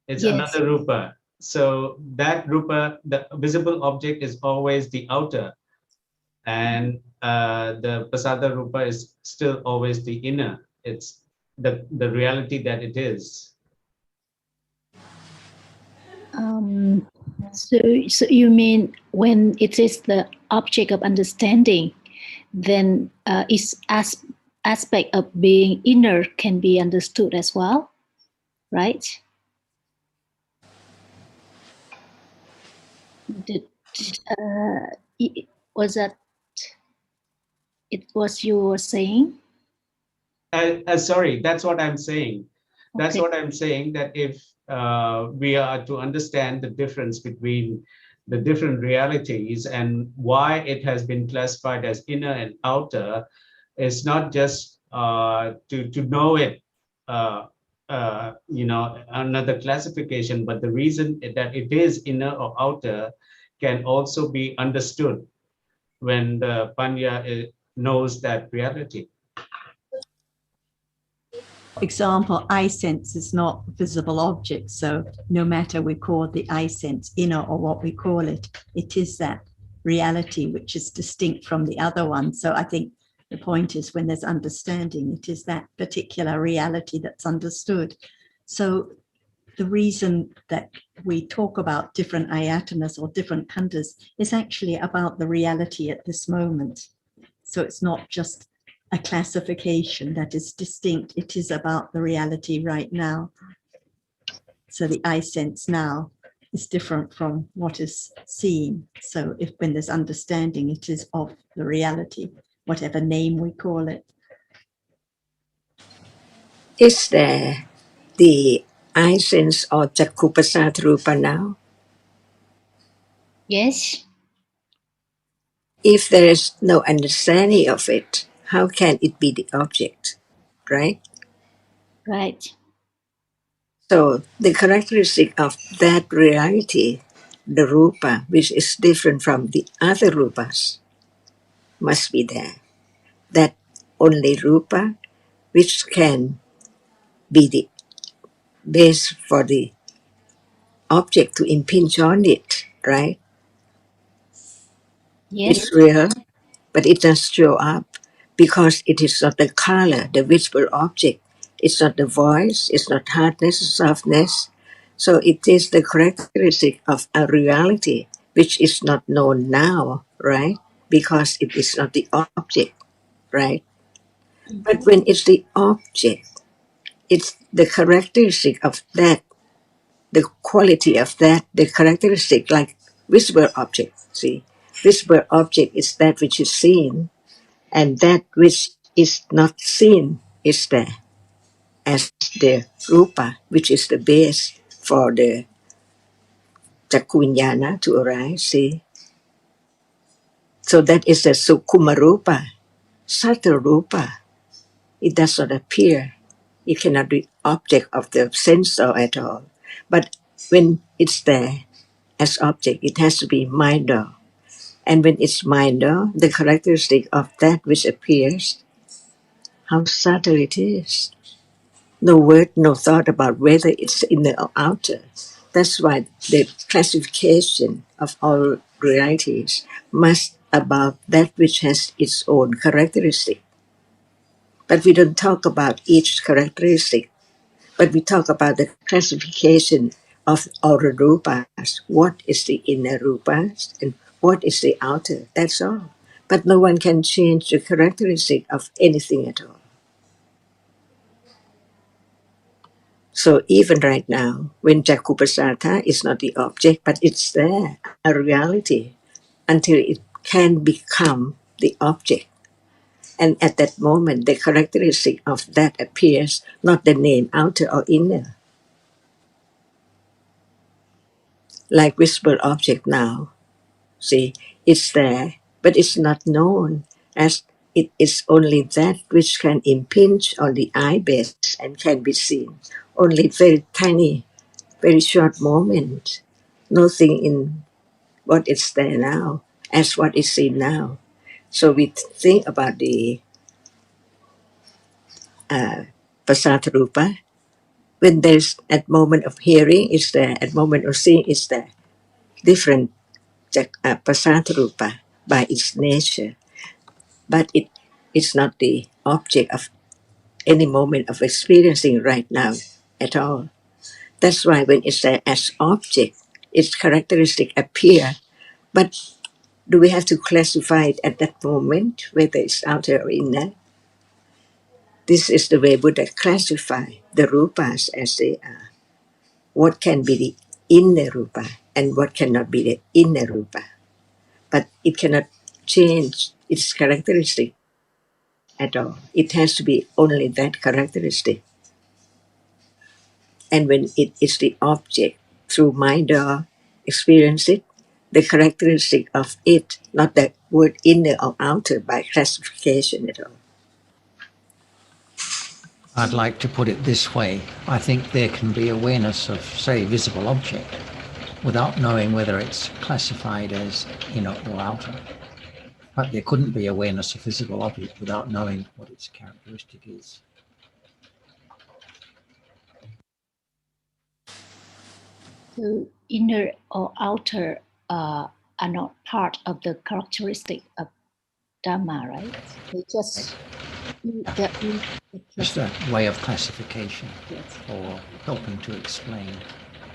It's Yes. another rupa. So that rupa, the visible object is always the outer, and the pasada rupa is still always the inner. It's the reality that it is. So you mean when it is the object of understanding, then its aspect of being inner can be understood as well, right? Did, was that it was you were saying? Sorry, that's what I'm saying. That's Okay. what I'm saying, that if we are to understand the difference between the different realities and why it has been classified as inner and outer, it's not just to know it, another classification, but the reason that it is inner or outer can also be understood when the Panya knows that reality. Example, eye sense is not visible object. So no matter we call the eye sense inner or what we call it, it is that reality which is distinct from the other one. So I think the point is when there's understanding, it is that particular reality that's understood. So the reason that we talk about different ayatanas or different khandhas is actually about the reality at this moment. So it's not just a classification that is distinct. It is about the reality right now. So the eye sense now is different from what is seen. So if when there's understanding, it is of the reality, whatever name we call it. Is there the eye sense or Chakupasat Rupa now? Yes. If there is no understanding of it, how can it be the object, right? Right. So the characteristic of that reality, the rupa, which is different from the other rupas, must be there. That only rupa, which can be the base for the object to impinge on it, right? Yes. It's real, but it does show up because it is not the color, the visible object. It's not the voice, it's not hardness, softness. So it is the characteristic of a reality which is not known now, right? Because it is not the object, right? But when it's the object, it's the characteristic of that, the quality of that, the characteristic, like visible object. See, visible object is that which is seen, and that which is not seen is there as the rupa, which is the base for the Chakkuvinyana to arise. See, so that is the Sukkuma Rupa, subtle Rupa. It does not appear. It cannot be object of the sensor at all. But when it's there as object, it has to be minder. And when it's minder, the characteristic of that which appears, how subtle it is. No word, no thought about whether it's inner or outer. That's why the classification of all realities must about that which has its own characteristic. But we don't talk about each characteristic, but we talk about the classification of all the rupas. What is the inner rupas and what is the outer? That's all. But no one can change the characteristic of anything at all. So even right now, when Jakupasatha is not the object, but it's there, a reality, until it can become the object. And at that moment, the characteristic of that appears, not the name outer or inner. Like visible object now, see, it's there, but it's not known, as it is only that which can impinge on the eye base and can be seen. Only very tiny, very short moment. Nothing in what is there now as what is seen now. So we think about the Pasata Rupa. When there's at moment of hearing, it's there. At moment of seeing, it's there. Different Pasata Rupa by its nature. But it's not the object of any moment of experiencing right now at all. That's why when it's there as object, its characteristic appear. But do we have to classify it at that moment, whether it's outer or inner? This is the way Buddha classify the rupas as they are. What can be the inner rupa and what cannot be the inner rupa. But it cannot change its characteristic at all. It has to be only that characteristic. And when it is the object, through mind or experience it, the characteristic of it, not the word inner or outer by classification at all. I'd like to put it this way. I think there can be awareness of, say, visible object without knowing whether it's classified as inner or outer. But there couldn't be awareness of visible object without knowing what its characteristic is. So inner or outer are not part of the characteristic of Dhamma, right? They just Just a way of classification Yes. or helping to explain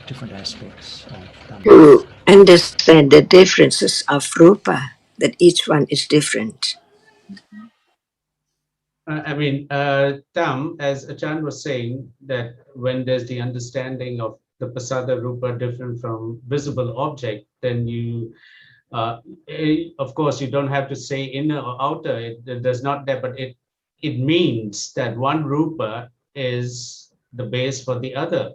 different aspects of Dhamma. To understand the differences of rupa, that each one is different. Tam, as Achan was saying, that when there's the understanding of the pasada rupa different from visible object, then you, of course, you don't have to say inner or outer. It does not that, but it means that one rupa is the base for the other.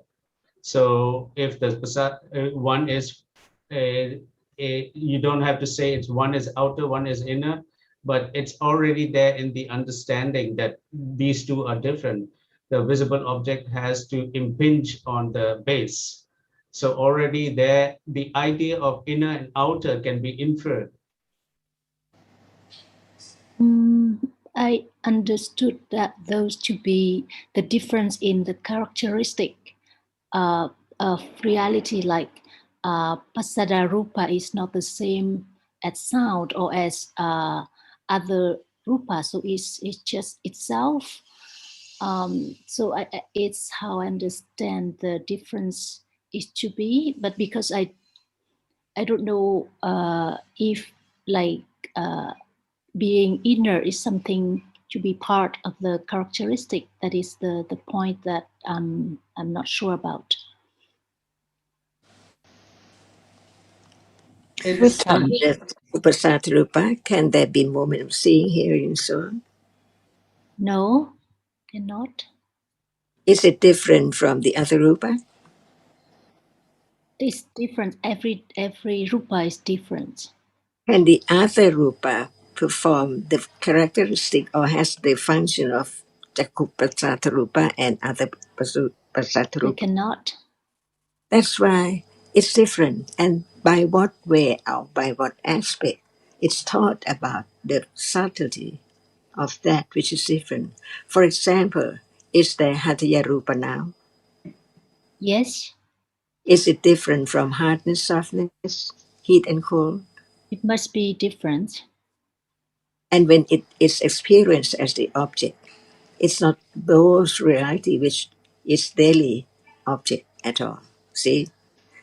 So if the pasada one is, you don't have to say it's one is outer, one is inner, but it's already there in the understanding that these two are different. The visible object has to impinge on the base. So already there, the idea of inner and outer can be inferred. I understood that those to be the difference in the characteristic of reality, like pasada rupa is not the same as sound or as other rupa, so it's just itself. So it's how I understand the difference is to be, but because I don't know if like being inner is something to be part of the characteristic. That is the point that I'm not sure about. Without the upasata rupa, can there be moment of seeing, hearing, and so on? No, cannot. Is it different from the other rupa? It's different. Every rupa is different. Can the other rupa perform the characteristic or has the function of Chakupasata rupa and other pasata They rupa? cannot. That's why it's different. And by what way or by what aspect? It's taught about the subtlety of that which is different. For example, is there Hataya Rupa now? Yes. Is it different from hardness, softness, heat and cold? It must be different. And when it is experienced as the object, it's not those reality which is daily object at all. See?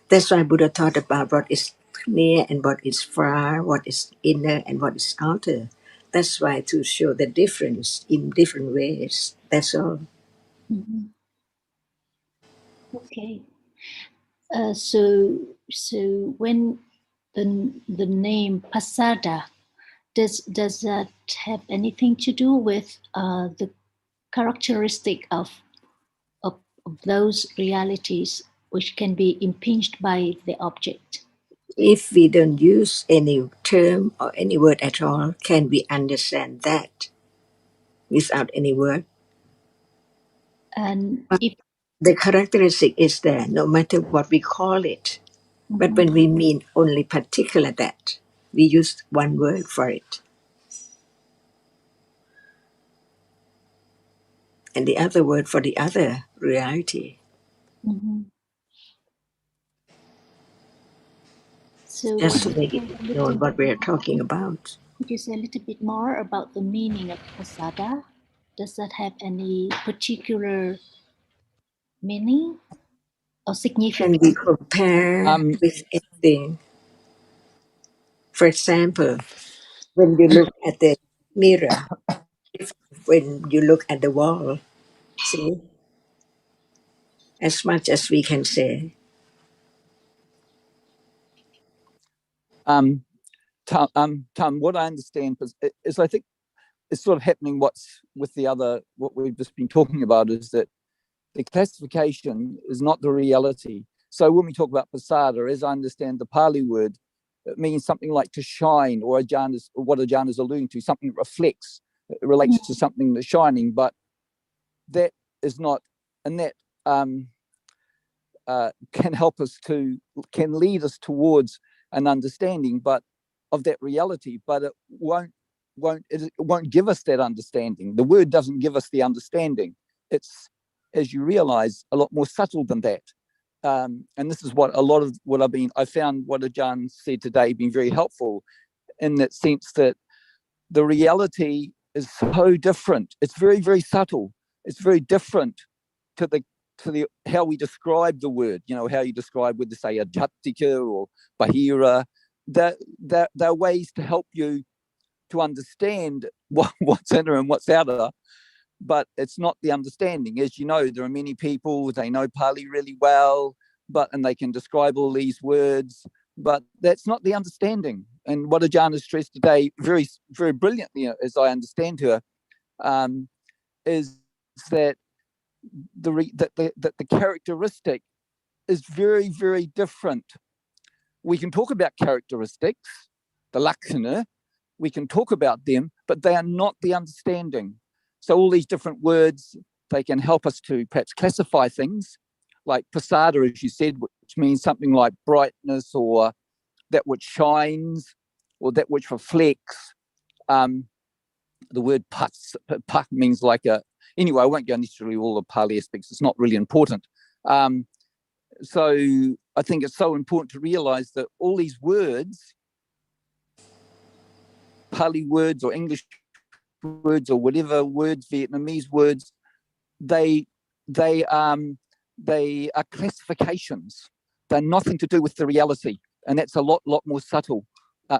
That's why Buddha taught about what is near and what is far, what is inner and what is outer. That's why to show the difference in different ways. That's all. Mm-hmm. Okay. So when the name pasada does that have anything to do with the characteristic of those realities which can be impinged by the object? If we don't use any term or any word at all, can we understand that without any word? And But if the characteristic is there, no matter what we call it. But Mhm. when we mean only particular that, we use one word for it. And the other word for the other reality. Mhm. So Just could to you make say it a little known what bit we are more? talking about. Could you say a little bit more about the meaning of pasada? Does that have any particular meaning or Can we significance? compare Um, with anything? For example, when you look at the mirror, when you look at the wall, see, as much as we can say. Tom, what I understand is I think it's sort of happening what's with the other, what we've just been talking about is that the classification is not the reality. So when we talk about pasada, as I understand the Pali word, it means something like to shine, or what Ajahn is alluding to, something that reflects, it relates to something that's shining, but that is not, and that can help us can lead us towards an understanding, but of that reality, but it won't give us that understanding. The word doesn't give us the understanding. It's, as you realize, a lot more subtle than that. And this is what a lot of what I found what Ajahn said today being very helpful in that sense that the reality is so different. It's very, very subtle. It's very different to the how we describe the word, how you describe whether say adhyattika or bahira. There are ways to help you to understand what's inner and what's outer, but it's not the understanding. As you know, there are many people, they know Pali really well, and they can describe all these words, but that's not the understanding. And what Ajahn has stressed today very, very brilliantly, as I understand her, is that the characteristic is very, very different. We can talk about characteristics, the lakshana, we can talk about them, but they are not the understanding. So all these different words, they can help us to perhaps classify things, like pasada, as you said, which means something like brightness or that which shines or that which reflects. The word pat means like anyway, I won't go necessarily all the Pali aspects. It's not really important. So I think it's so important to realize that all these words, Pali words or English words or whatever words, Vietnamese words, they are classifications. They're nothing to do with the reality, and that's a lot more subtle.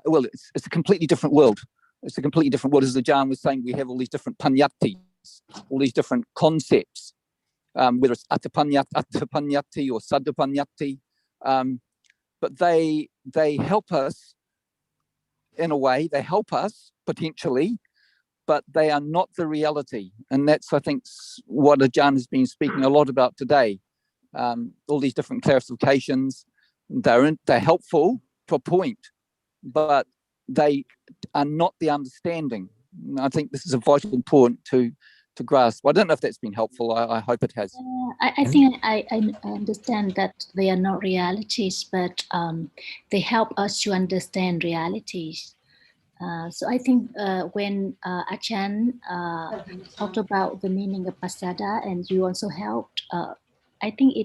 Well, it's a completely different world. It's a completely different world. As the Ajahn was saying, we have all these different panyatis, all these different concepts, whether it's attapanyati or saddapanyati, but they help us in a way. They help us potentially, but they are not the reality. And that's, I think, what Ajahn has been speaking a lot about today. All these different clarifications, they're helpful to a point, but they are not the understanding. And I think this is a vital point to grasp. I don't know if that's been helpful. I hope it has. I think I understand that they are not realities, but they help us to understand realities. So I think when Ajahn talked about the meaning of pasada, and you also helped, I think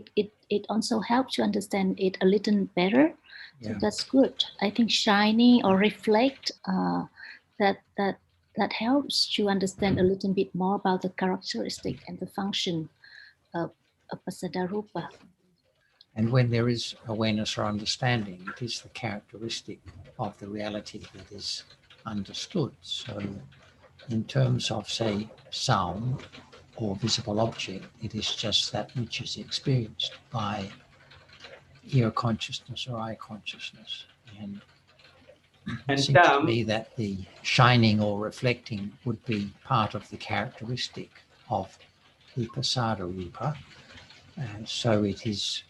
it also helps to understand it a little better. So that's good. I think shining or reflect, that helps to understand a little bit more about the characteristic and the function of pasada rupa. And when there is awareness or understanding, it is the characteristic of the reality that is understood. So in terms of, say, sound or visible object, it is just that which is experienced by ear consciousness or eye consciousness. And It And seems to Tam, me that the shining or reflecting would be part of the characteristic of the Pasada Rupa. So it is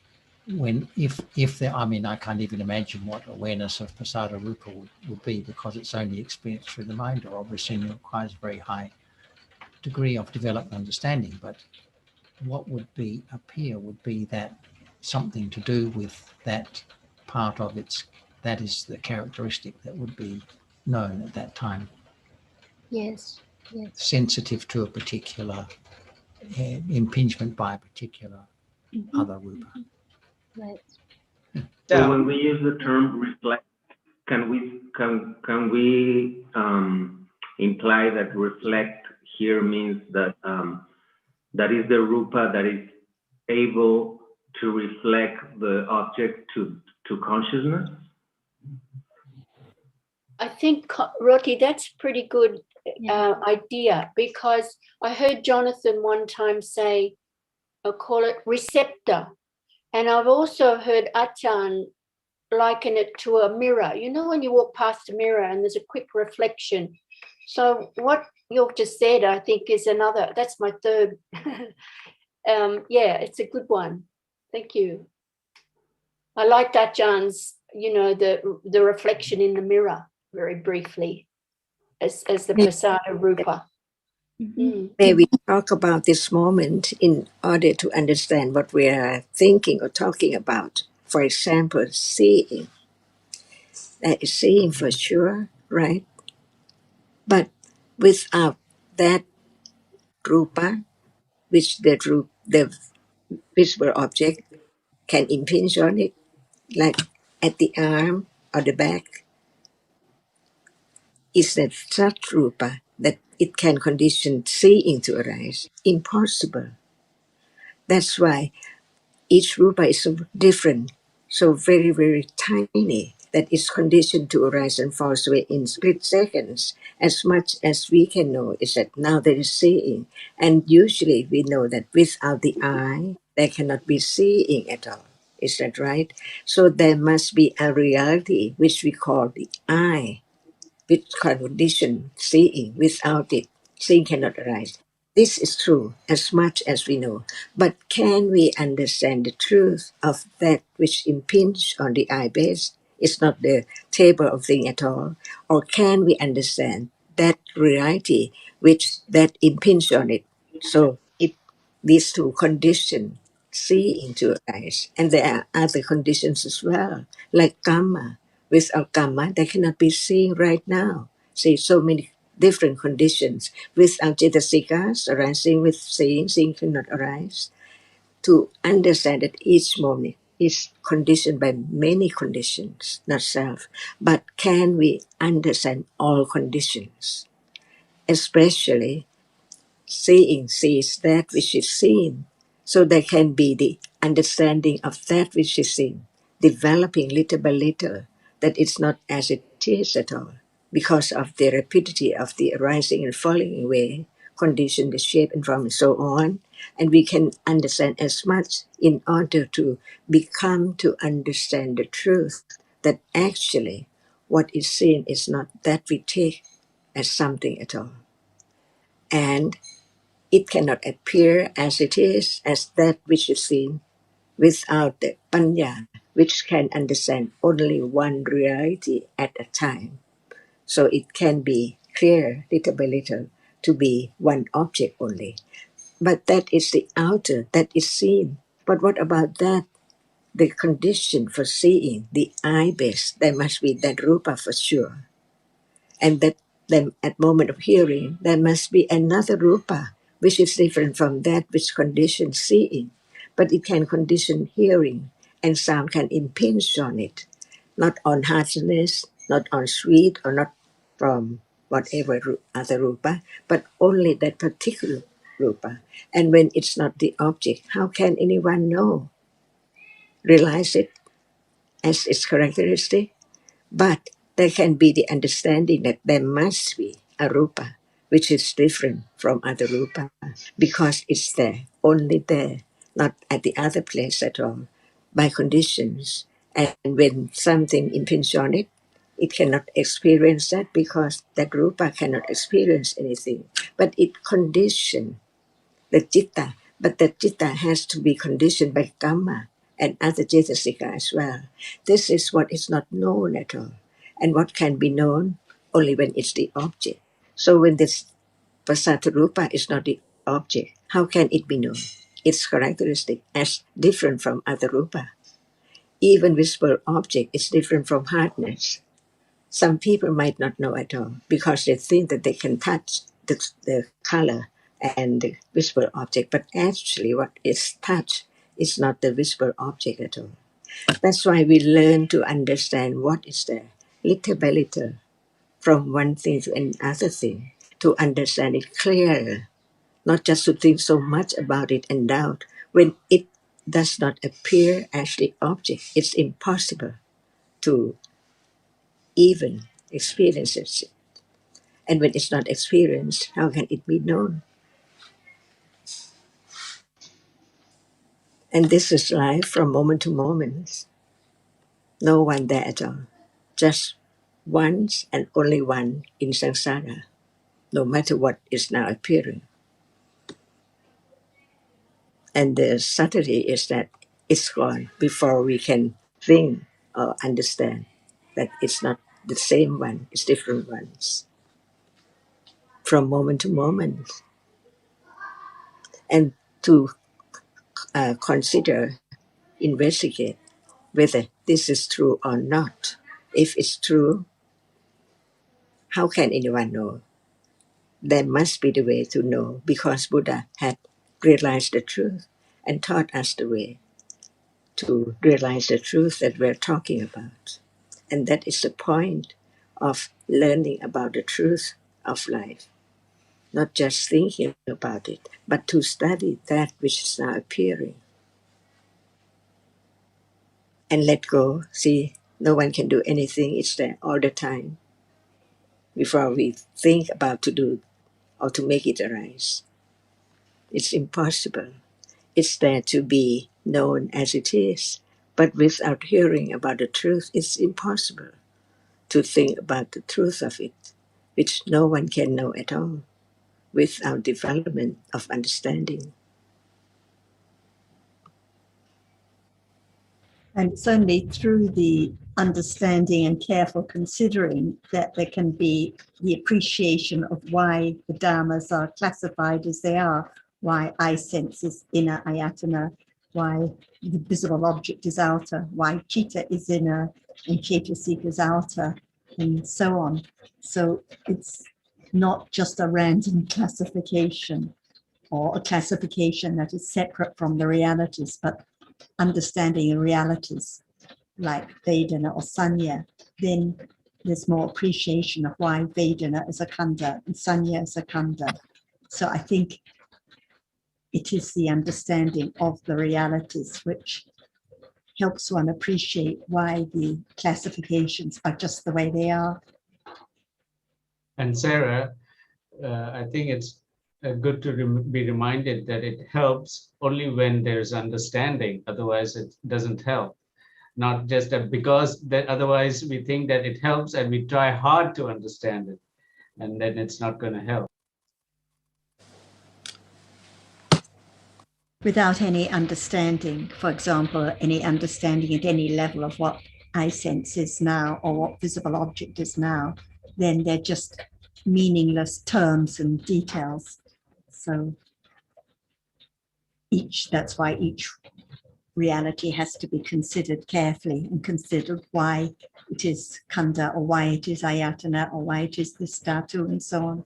when, if there, I mean, I can't even imagine what awareness of Pasada Rupa would be, because it's only experienced through the mind, or obviously requires a very high degree of developed understanding. But what would be appear would be that something to do with that part of its, that is the characteristic that would be known at that time, Yes, yes. sensitive to a particular impingement by a particular other rupa. Right. So Tam, when we use the term reflect, can we imply that reflect here means that that is the rupa that is able to reflect the object to consciousness? I think, Roti, that's a pretty good Yeah. idea, because I heard Jonathan one time say, call it receptor. And I've also heard Achan liken it to a mirror. You know, when you walk past a mirror and there's a quick reflection. So what you've just said, I think, is another, that's my third. Yeah, it's a good one. Thank you. I like Achan's, you know, the reflection in the mirror, very briefly, as the Pasada Rupa. May we talk about this moment in order to understand what we are thinking or talking about. For example, seeing. That is seeing for sure, right? But without that rupa, which the visible object can impinge on it, like at the arm or the back, is that such rupa that it can condition seeing to arise? Impossible. That's why each rupa is so different, so very, very tiny, that it's conditioned to arise and falls away in split seconds. As much as we can know is that now there is seeing. And usually we know that without the eye, there cannot be seeing at all. Is that right? So there must be a reality which we call the eye, which condition seeing. Without it, seeing cannot arise. This is true as much as we know. But can we understand the truth of that which impinge on the eye base? It's not the table of thing at all. Or can we understand that reality which that impinge on it? So it these two conditions seeing to arise. And there are other conditions as well, like karma. Without karma, they cannot be seen right now. See, so many different conditions. Without cetasikas arising with seeing, seeing cannot arise. To understand that each moment is conditioned by many conditions, not self. But can we understand all conditions? Especially seeing sees that which is seen. So there can be the understanding of that which is seen, developing little by little, that it's not as it is at all, because of the rapidity of the arising and falling away, condition, the shape and form, and so on. And we can understand as much in order to become to understand the truth that actually what is seen is not that we take as something at all. And it cannot appear as it is, as that which is seen, without the panya, which can understand only one reality at a time. So it can be clear little by little to be one object only. But that is the outer, that is seen. But what about that? The condition for seeing, the eye base, there must be that rupa for sure. And that then at moment of hearing, there must be another rupa, which is different from that which conditions seeing. But it can condition hearing, and sound can impinge on it, not on harshness, not on sweet, or not from whatever other rupa, but only that particular rupa. And when it's not the object, how can anyone know, realize it as its characteristic? But there can be the understanding that there must be a rupa which is different from other rupa because it's there, only there, not at the other place at all, by conditions. And when something impinges on it, It cannot experience that because that rupa cannot experience anything. But it conditions the citta. But the citta has to be conditioned by kamma and other cetasika as well. This is what is not known at all. And what can be known only when it's the object. So when this passatta rupa is not the object, how can it be known? Its characteristic as different from other rupa. Even visible object is different from hardness. Some people might not know at all because they think that they can touch the color and the visible object, but actually what is touched is not the visible object at all. That's why we learn to understand what is there, little by little, from one thing to another thing, to understand it clearer, not just to think so much about it and doubt. When it does not appear as the object, it's impossible to even experience it. And when it's not experienced, how can it be known? And this is life from moment to moment. No one there at all. Just once and only one in samsara, no matter what is now appearing. And the subtlety is that it's gone before we can think or understand that it's not the same one, it's different ones. From moment to moment. And to consider, investigate whether this is true or not. If it's true, how can anyone know? There must be the way to know because Buddha had realized the truth and taught us the way to realize the truth that we're talking about. And that is the point of learning about the truth of life. Not just thinking about it, but to study that which is now appearing. And let go. See, no one can do anything. It's there all the time before we think about to do or to make it arise. It's impossible. It's there to be known as it is. But without hearing about the truth, it's impossible to think about the truth of it, which no one can know at all without development of understanding. And it's only through the understanding and careful considering that there can be the appreciation of why the dharmas are classified as they are, why I sense is inner ayatana, why the visible object is outer, why citta is inner and cetasika is outer, and so on. So it's not just a random classification or a classification that is separate from the realities, but understanding the realities like Vedana or Sanya, then there's more appreciation of why Vedana is a khandha and Sanya is a khandha. So I think it is the understanding of the realities which helps one appreciate why the classifications are just the way they are. And Sarah, I think it's good to be reminded that it helps only when there's understanding, otherwise it doesn't help. Not just that because that otherwise we think that it helps and we try hard to understand it, and then it's not going to help. Without any understanding, for example, any understanding at any level of what I sense is now or what visible object is now, then they're just meaningless terms and details. So that's why each reality has to be considered carefully and considered why it is khandha or why it is ayatana or why it is this dhatu and so on.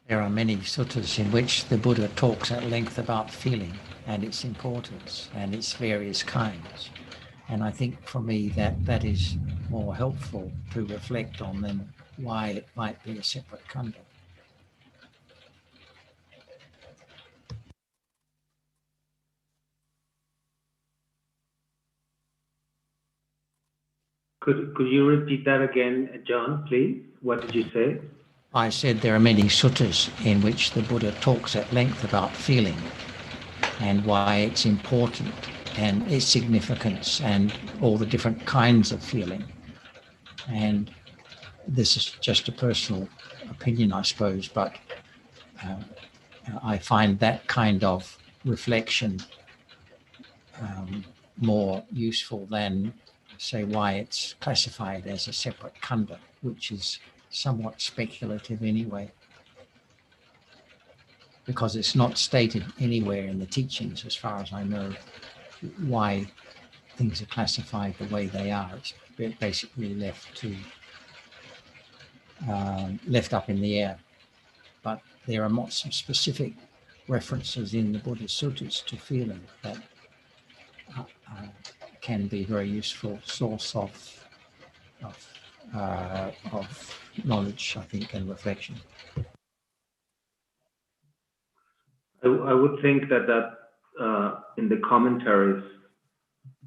There are many suttas in which the Buddha talks at length about feeling and its importance and its various kinds. And I think for me that is more helpful to reflect on than why it might be a separate khandha. Could you repeat that again, John, please? What did you say? I said there are many suttas in which the Buddha talks at length about feeling and why it's important and its significance and all the different kinds of feeling. And this is just a personal opinion, I suppose, but I find that kind of reflection more useful than, say, why it's classified as a separate khandha, which is somewhat speculative anyway, because it's not stated anywhere in the teachings, as far as I know, why things are classified the way they are. It's basically left up in the air. But there are lots of specific references in the Buddhist sutras to feeling that can be a very useful source of knowledge, I think, and reflection. I would think that in the commentaries,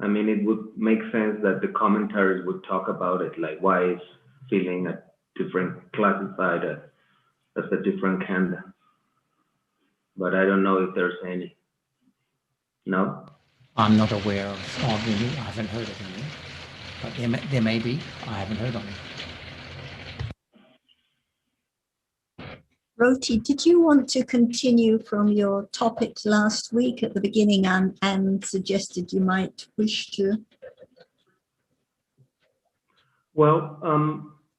I mean, it would make sense that the commentaries would talk about it, like why is feeling a different classified as a different khandha. But I don't know if there's any. No? I'm not aware of any. I haven't heard of any. But there may be. I haven't heard of any. Roti, did you want to continue from your topic last week at the beginning and suggested you might wish to? Well,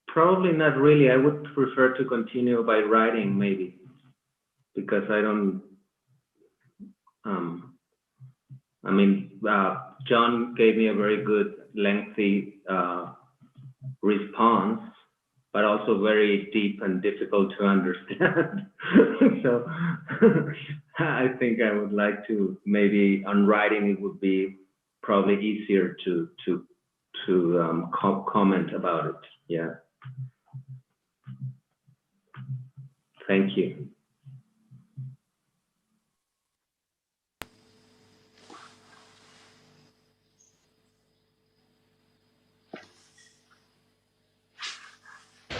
probably not really. I would prefer to continue by writing, maybe, because I don't. I mean, John gave me a very good, lengthy response, but also very deep and difficult to understand. So I think I would like to, maybe on writing it would be probably easier to comment about it. Yeah. Thank you.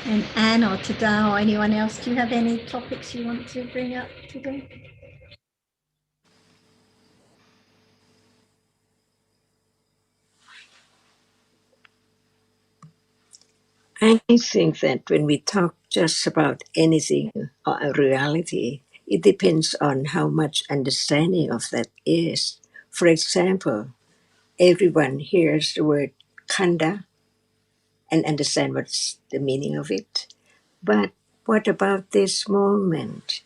And Anne or Tada or anyone else, do you have any topics you want to bring up today? I think that when we talk just about anything or a reality, it depends on how much understanding of that is. For example, everyone hears the word khandha and understand what's the meaning of it. But what about this moment?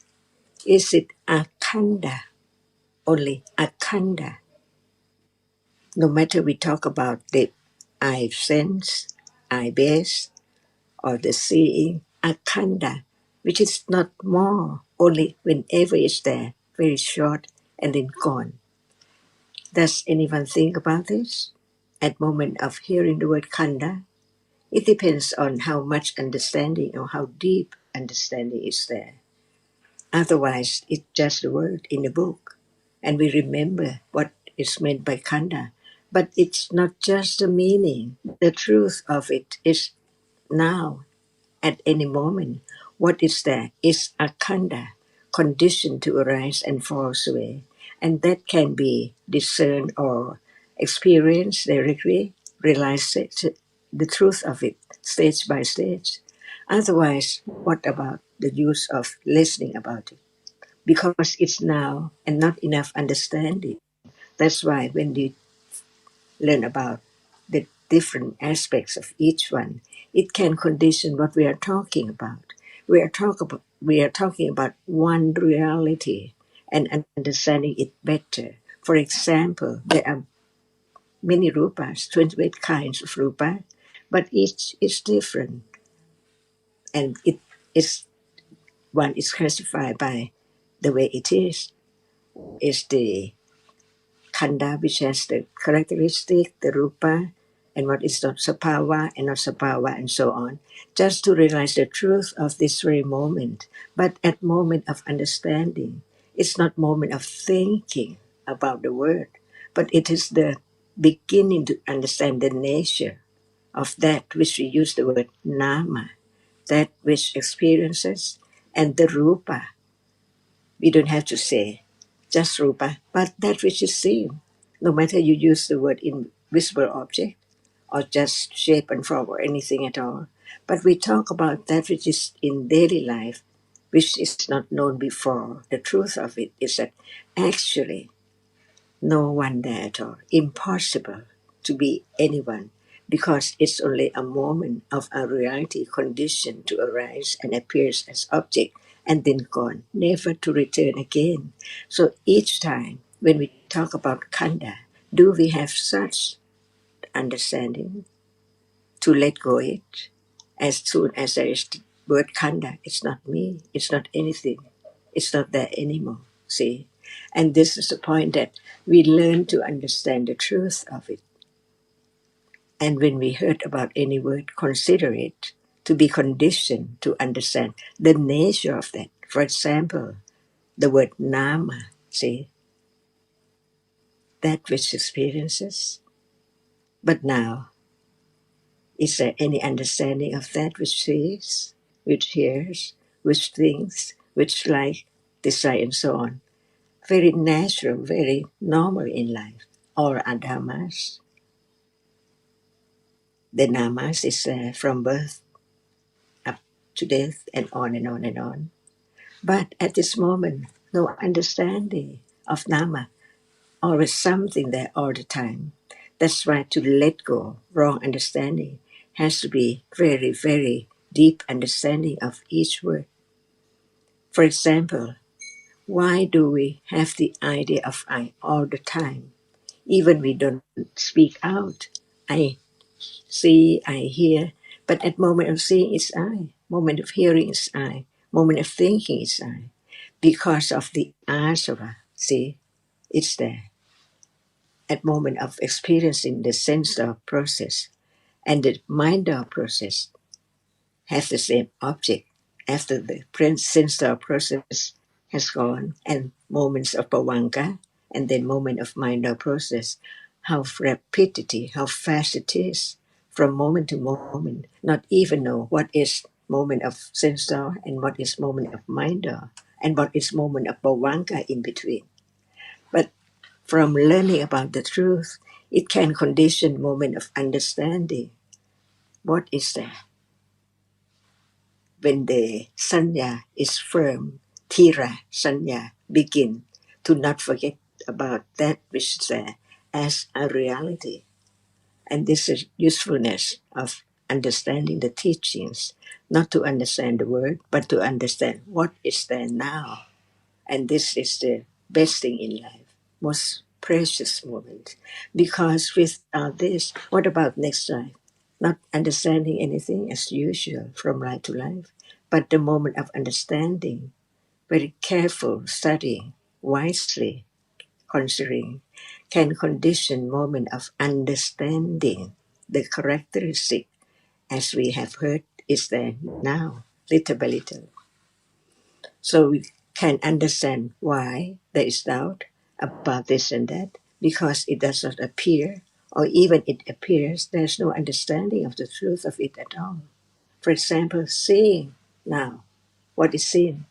Is it akanda? Only akanda? No matter we talk about the eye sense, eye base, or the seeing, akanda, which is not more, only whenever it's there, very short and then gone. Does anyone think about this? At moment of hearing the word kanda, it depends on how much understanding or how deep understanding is there. Otherwise, it's just a word in a book, and we remember what is meant by kanda. But it's not just the meaning. The truth of it is now, at any moment. What is there is a kanda, conditioned to arise and fall away. And that can be discerned or experienced directly, realize the truth of it, stage by stage. Otherwise, what about the use of listening about it? Because it's now and not enough understanding. That's why when you learn about the different aspects of each one, it can condition what we are talking about. We are talking about one reality and understanding it better. For example, there are many rupas, 28 kinds of rupa, but each is different, and it is one is classified by the way it is the khanda, which has the characteristic, the rupa, and what is not sapawa and not sapawa, and so on, just to realize the truth of this very moment. But at moment of understanding, it's not moment of thinking about the word, but it is the beginning to understand the nature of that which we use the word nama, that which experiences, and the rupa. We don't have to say just rupa, but that which is seen, no matter you use the word invisible object or just shape and form or anything at all. But we talk about that which is in daily life, which is not known before. The truth of it is that actually no one there at all. Impossible to be anyone because it's only a moment of a reality conditioned to arise and appears as object and then gone, never to return again. So each time when we talk about kanda, do we have such understanding to let go it? As soon as there is the word kanda, it's not me, it's not anything, it's not there anymore. See? And this is the point that we learn to understand the truth of it. And when we heard about any word, consider it to be conditioned to understand the nature of that. For example, the word nama, see, that which experiences. But now, is there any understanding of that which sees, which hears, which thinks, which like, desire, and so on? Very natural, very normal in life. Or adhamas. The namas is from birth up to death and on and on and on. But at this moment, no understanding of nama, always something there all the time. That's why to let go wrong understanding has to be very, very deep understanding of each word. For example, why do we have the idea of I all the time? Even we don't speak out. I see, I hear, but at moment of seeing is I, moment of hearing is I, moment of thinking is I. Because of the asava, see, it's there. At moment of experiencing the sense of process and the mind of process have the same object after the sense of process has gone and moments of bhavanka and then moment of mind or process, how rapidity, how fast it is from moment to moment, not even know what is moment of sensor and what is moment of minder and what is moment of bhavanka in between. But from learning about the truth, it can condition moment of understanding. What is that? When the sanya is firm, tira sanya begin to not forget about that which is there as a reality. And this is usefulness of understanding the teachings, not to understand the word, but to understand what is there now. And this is the best thing in life, most precious moment. Because without this, what about next life? Not understanding anything as usual from life to life, but the moment of understanding, very careful studying, wisely considering, can condition moment of understanding the characteristic as we have heard is there now, little by little. So we can understand why there is doubt about this and that, because it does not appear, or even it appears, there's no understanding of the truth of it at all. For example, seeing now, what is seen?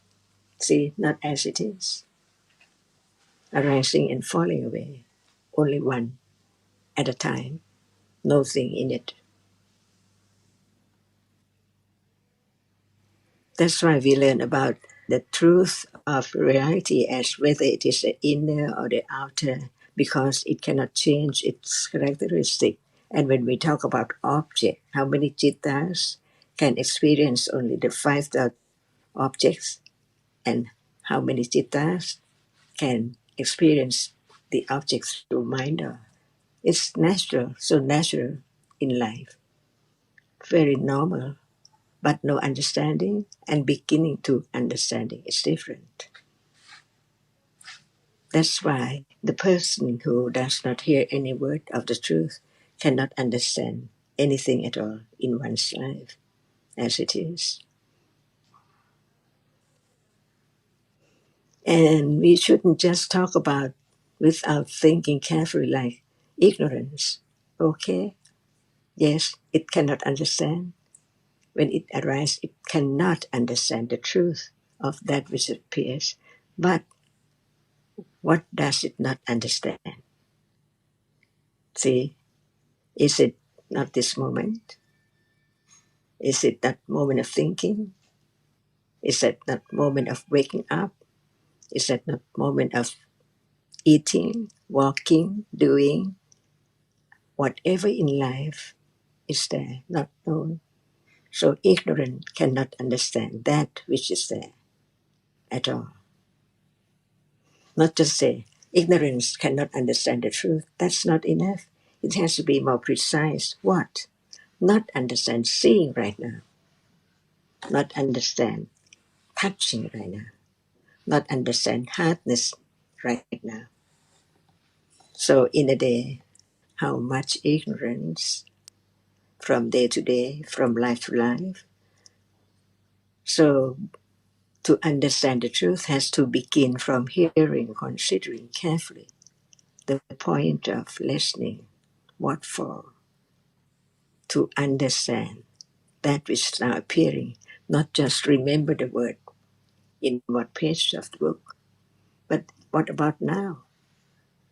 See, not as it is, arising and falling away, only one at a time, nothing in it. That's why we learn about the truth of reality as whether it is the inner or the outer, because it cannot change its characteristic. And when we talk about object, how many chittas can experience only the five objects, and how many chittas can experience the objects through mind? It's natural, so natural in life, very normal, but no understanding and beginning to understanding is different. That's why the person who does not hear any word of the truth cannot understand anything at all in one's life as it is. And we shouldn't just talk about without thinking carefully like ignorance. Okay, yes, it cannot understand. When it arises, it cannot understand the truth of that which appears. But what does it not understand? See, is it not this moment? Is it that moment of thinking? Is it that moment of waking up? Is it not moment of eating, walking, doing whatever in life is there, not known? So ignorant cannot understand that which is there at all. Not just say ignorance cannot understand the truth. That's not enough. It has to be more precise. What? Not understand seeing right now. Not understand touching right now. Not understand hardness right now. So in a day, how much ignorance from day to day, from life to life. So to understand the truth has to begin from hearing, considering carefully the point of listening. What for? To understand that which is now appearing, not just remember the word in what page of the book, but what about now?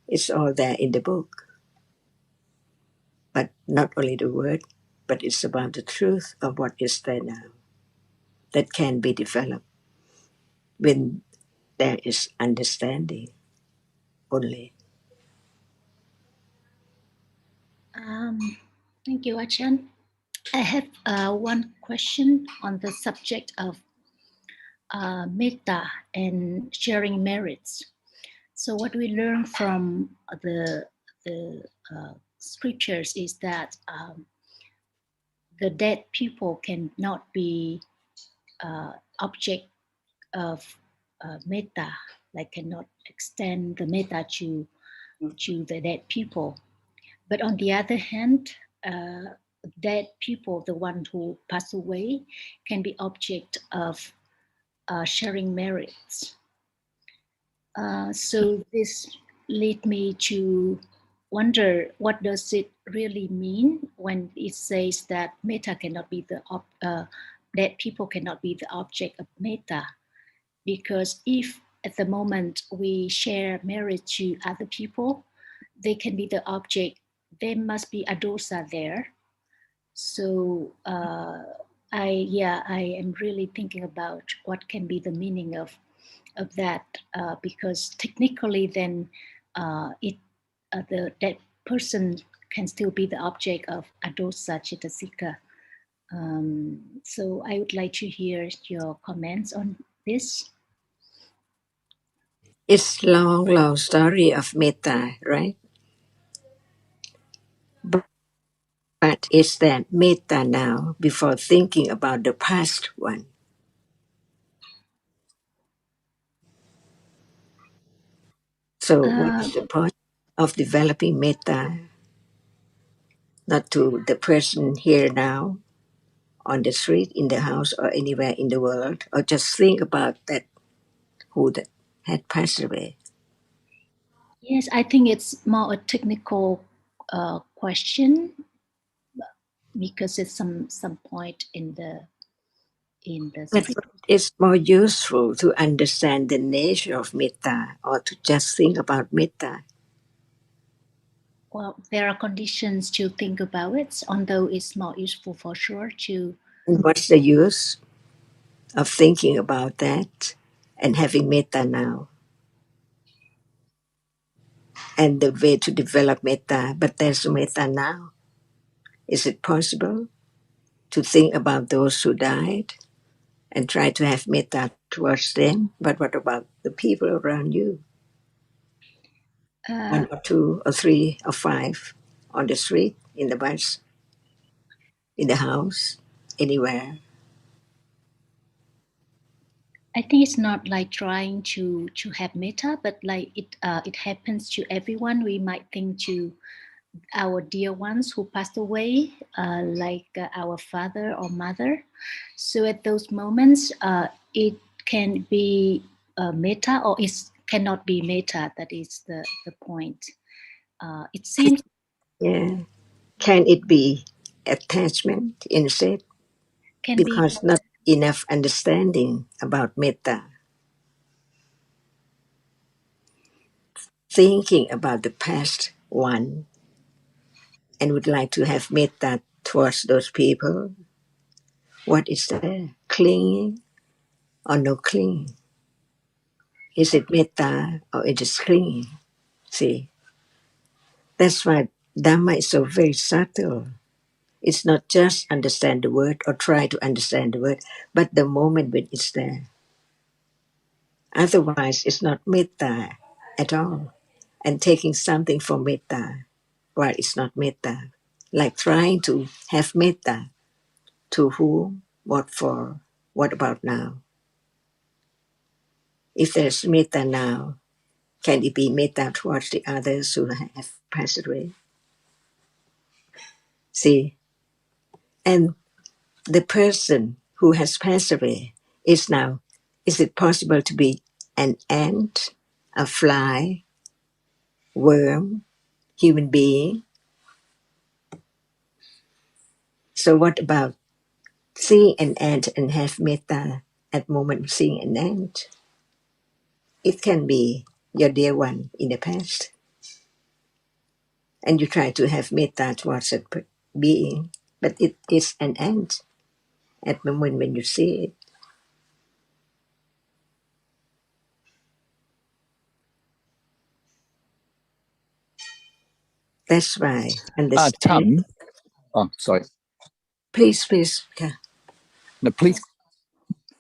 It's all there in the book, but not only the word, but it's about the truth of what is there now that can be developed when there is understanding only. Thank you, Achan. I have one question on the subject of metta and sharing merits. So what we learn from the scriptures is that the dead people cannot be object of metta, like cannot extend the metta to the dead people. But on the other hand, dead people, the one who pass away, can be object of sharing merits. So this led me to wonder, what does it really mean when it says that metta cannot be that people cannot be the object of metta? Because if at the moment we share merit to other people, they can be the object. There must be a dosa there. So I am really thinking about what can be the meaning of that, because technically then that person can still be the object of adosa chitasika. So I would like to hear your comments on this. It's long, long story of metta, right? But it's that metta now before thinking about the past one. So what is the point of developing metta? Not to the person here now, on the street, in the house, or anywhere in the world, or just think about that who that had passed away. Yes, I think it's more a technical question, because it's some point in the But script. it's more useful to understand the nature of metta or to just think about metta. Well, there are conditions to think about it, although it's more useful for sure to. And what's the use of thinking about that and having metta now? And the way to develop metta, but there's metta now. Is it possible to think about those who died and try to have metta towards them? But what about the people around you? One or two or three or five on the street, in the bus, in the house, anywhere. I think it's not like trying to have metta, but like it happens to everyone. We might think to our dear ones who passed away, like our father or mother. So at those moments, it can be metta, or it cannot be metta. That is the point. It seems. Yeah. Can it be attachment instead? Can be. Because not enough understanding about metta. Thinking about the past one and would like to have metta towards those people, what is there? Clinging or no clinging? Is it metta or it is clinging? See, that's why Dhamma is so very subtle. It's not just understand the word or try to understand the word, but the moment when it's there. Otherwise, it's not metta at all. And taking something from metta, while it's not metta. Like trying to have metta. To whom? What for? What about now? If there's metta now, can it be metta towards the others who have passed away? See? And the person who has passed away is now, is it possible to be an ant, a fly, worm, human being? So what about seeing an ant and have metta at the moment of seeing an ant? It can be your dear one in the past. And you try to have metta towards that being, but it is an ant at the moment when you see it. That's why understand. Tam. Oh, sorry. Please. Yeah. No, please.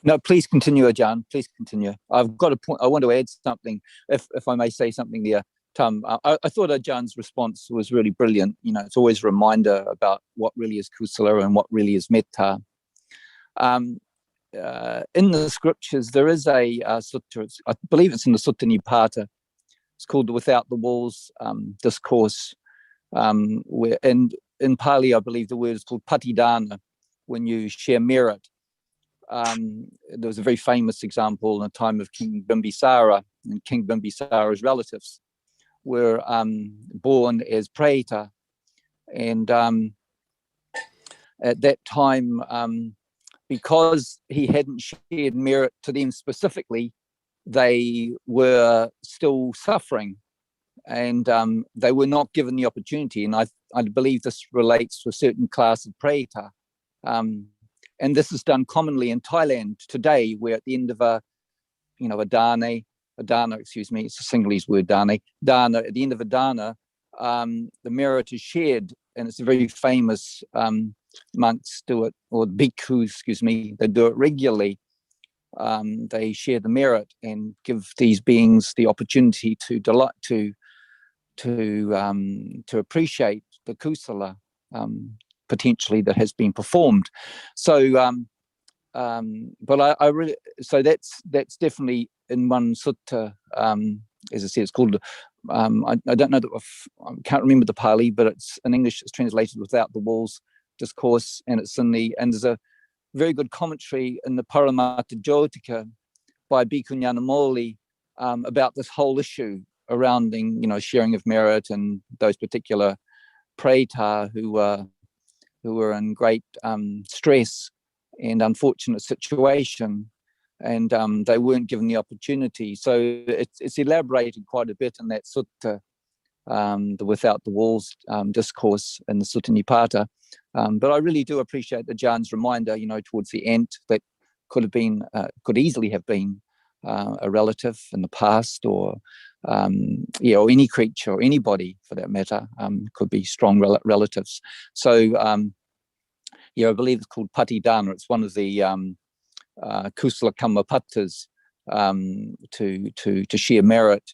No, please continue, Ajahn. Please continue. I've got a point. I want to add something, if I may say something there. Tam, I thought Ajahn's response was really brilliant. You know, it's always a reminder about what really is kusala and what really is metta. In the scriptures, there is a sutta. I believe it's in the Sutta Nipata. It's called the Without the Walls discourse. Where, and in Pali, I believe the word is called patidana, when you share merit. There was a very famous example in the time of King Bimbisara, and King Bimbisara's relatives were born as preta, and at that time, because he hadn't shared merit to them specifically, they were still suffering, and they were not given the opportunity. And I believe this relates to a certain class of preta. And this is done commonly in Thailand today, where at the end of a dana, it's a Sinhalese word, dana, at the end of a dana, the merit is shared, and it's a very famous, monks do it, or bhikkhus, they do it regularly. They share the merit and give these beings the opportunity to delight, to appreciate the kusala potentially that has been performed. So, but I really, so that's definitely in one sutta. As I said, it's called. I don't know that I can't remember the Pali, but it's in English. It's translated Without the Walls discourse, and it's and there's a very good commentary in the Paramatta Jyotika by Bhikkhu Nyanamoli about this whole issue around sharing of merit and those particular preta who were in great stress and unfortunate situation, and they weren't given the opportunity. So it's elaborated quite a bit in that sutta, the Without the Walls discourse in the Sutta Nipata. But I really do appreciate the Ajahn's reminder, towards the ant, that could easily have been a relative in the past, or or any creature or anybody for that matter, could be strong relatives. So I believe it's called patidana. It's one of the kusala kammapatas, to share merit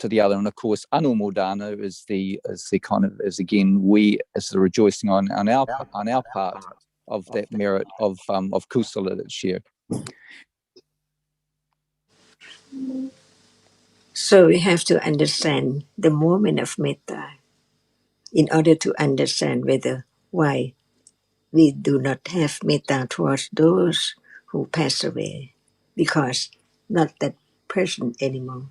to the other. And of course, anumodana is again we as the rejoicing on our part of that merit of kusala that's shared. So we have to understand the moment of metta in order to understand why we do not have metta towards those who pass away, because not that person anymore.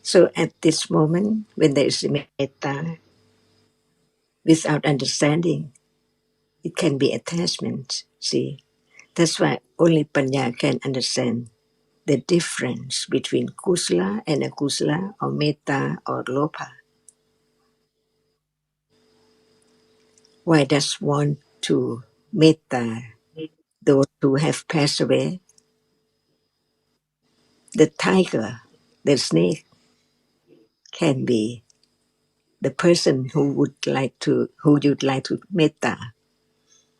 So at this moment, when there is metta, without understanding, it can be attachment. See, that's why only Panya can understand the difference between kusala and akusala, or metta or lopa. Why does one to metta those who have passed away? The tiger, the snake can be the person who you'd like to metta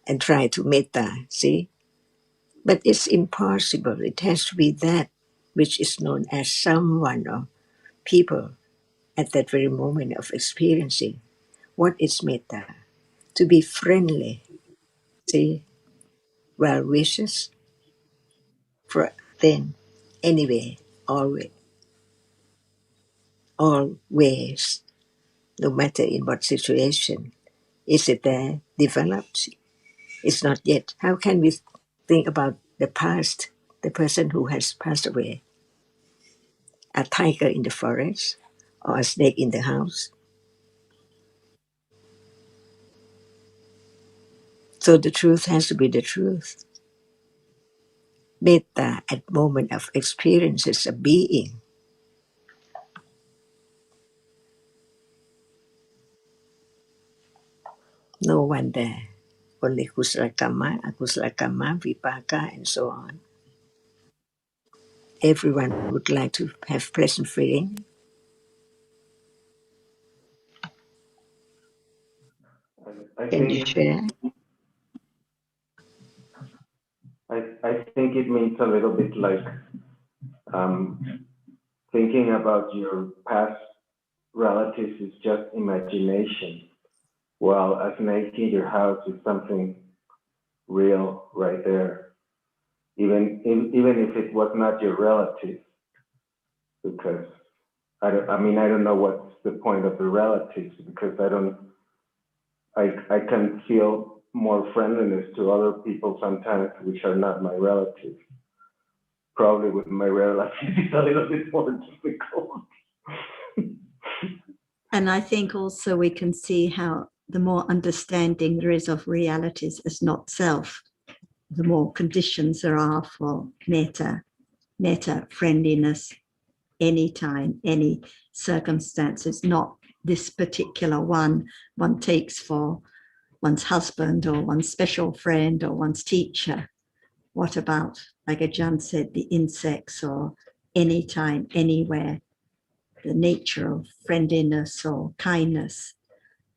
and try to metta, see? But it's impossible. It has to be that which is known as someone or people at that very moment of experiencing. What is metta? To be friendly, see? Well wishes for then, anyway, always, no matter in what situation. Is it there developed? It's not yet. How can we think about the past, the person who has passed away? A tiger in the forest or a snake in the house? So the truth has to be the truth. Metta at moment of experience is a being. No one there. Only kusala karma, akusala karma, vipaka, and so on. Everyone would like to have pleasant feeling. I Can you think share? I think it means a little bit like thinking about your past relatives is just imagination, while a snake in your house is something real right there. Even if it was not your relative, because I don't know what's the point of the relatives, because I can feel more friendliness to other people sometimes which are not my relatives. Probably with my relatives it's a little bit more difficult. And I think also we can see how the more understanding there is of realities as not self, the more conditions there are for metta, friendliness, anytime, any circumstances, not this particular one takes for one's husband or one's special friend or one's teacher. What about, like Ajahn said, the insects or anytime, anywhere, the nature of friendliness or kindness?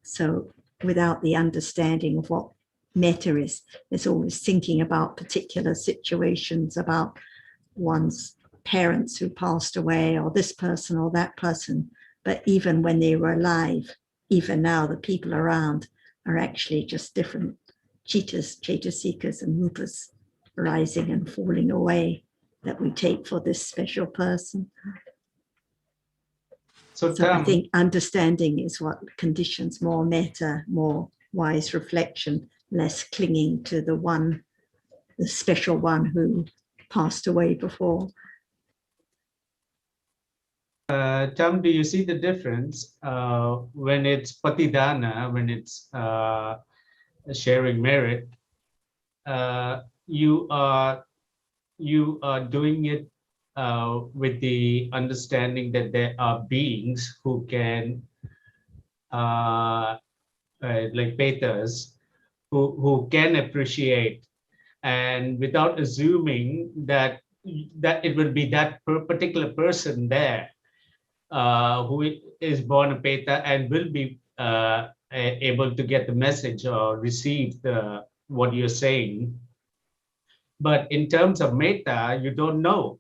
So without the understanding of what metta is, there's always thinking about particular situations, about one's parents who passed away or this person or that person. But even when they were alive, even now, the people around are actually just different chaitasikas and rupas rising and falling away that we take for this special person. So, So I think understanding is what conditions more metta, more wise reflection, less clinging to the special one who passed away before. Tam, do you see the difference when it's patidana, when it's sharing merit? You are doing it with the understanding that there are beings who can, like Petas, who can appreciate, and without assuming that it will be that particular person there who is born a Peta and will be able to get the message or receive what you're saying. But in terms of metta, you don't know.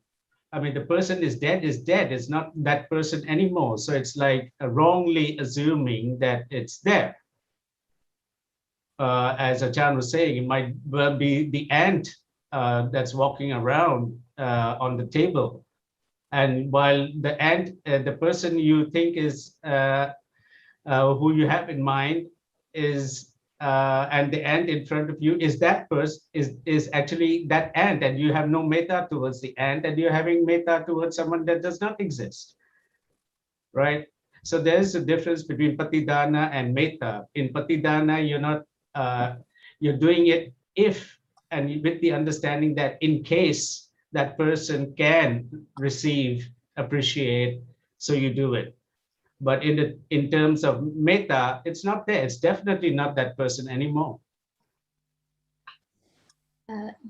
I mean, the person is dead. It's not that person anymore. So it's like wrongly assuming that it's there. As Ajahn was saying, it might well be the ant that's walking around on the table. And while the ant, the person you think is who you have in mind is, and the ant in front of you is that person, is actually that ant, and you have no metta towards the ant, and you're having metta towards someone that does not exist, right? So there's a difference between patidana and metta. In patidana, you're not, you're doing it if, and with the understanding that in case that person can receive, appreciate, so you do it. But in terms of metta, it's not there. It's definitely not that person anymore.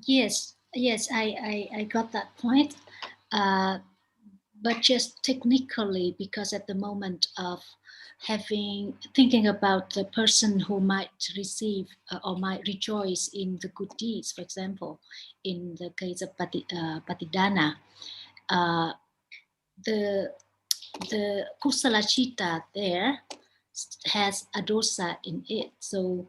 Yes, I got that point. But just technically, because at the moment of thinking about the person who might receive or might rejoice in the good deeds, for example, in the case of Patidana, the Kusala Chitta there has a dosa in it. So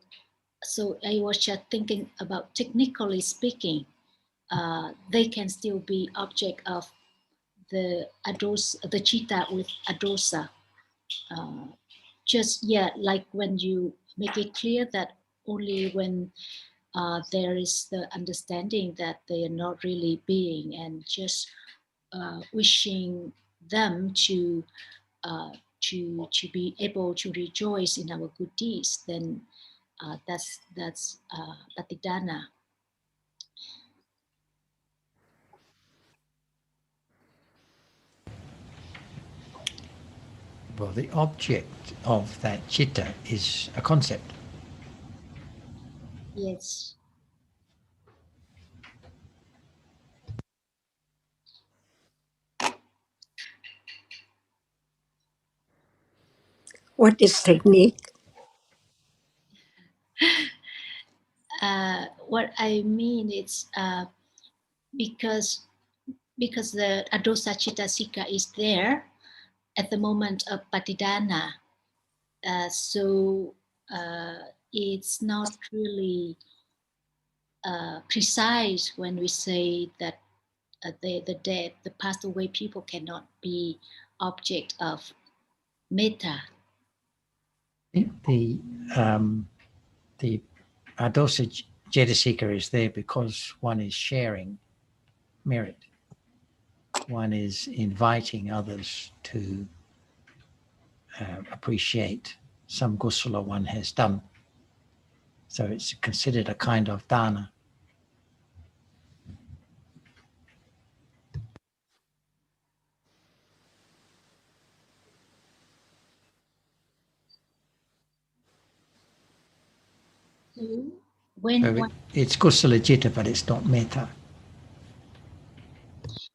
I was just thinking about, technically speaking, they can still be object of the chitta with adosa. Like when you make it clear that only when there is the understanding that they are not really being, and just wishing them to be able to rejoice in our good deeds, then that's Patidana. Well, the object of that chitta is a concept. Yes. What is technique? What I mean is because the adosa chitta sika is there at the moment of patidana, so it's not really precise when we say that the dead, the passed away people cannot be object of metta. The adosa cetasika is there because one is sharing merit. One is inviting others to appreciate some kusala one has done. So it's considered a kind of dana. It's kusala citta, but it's not metta.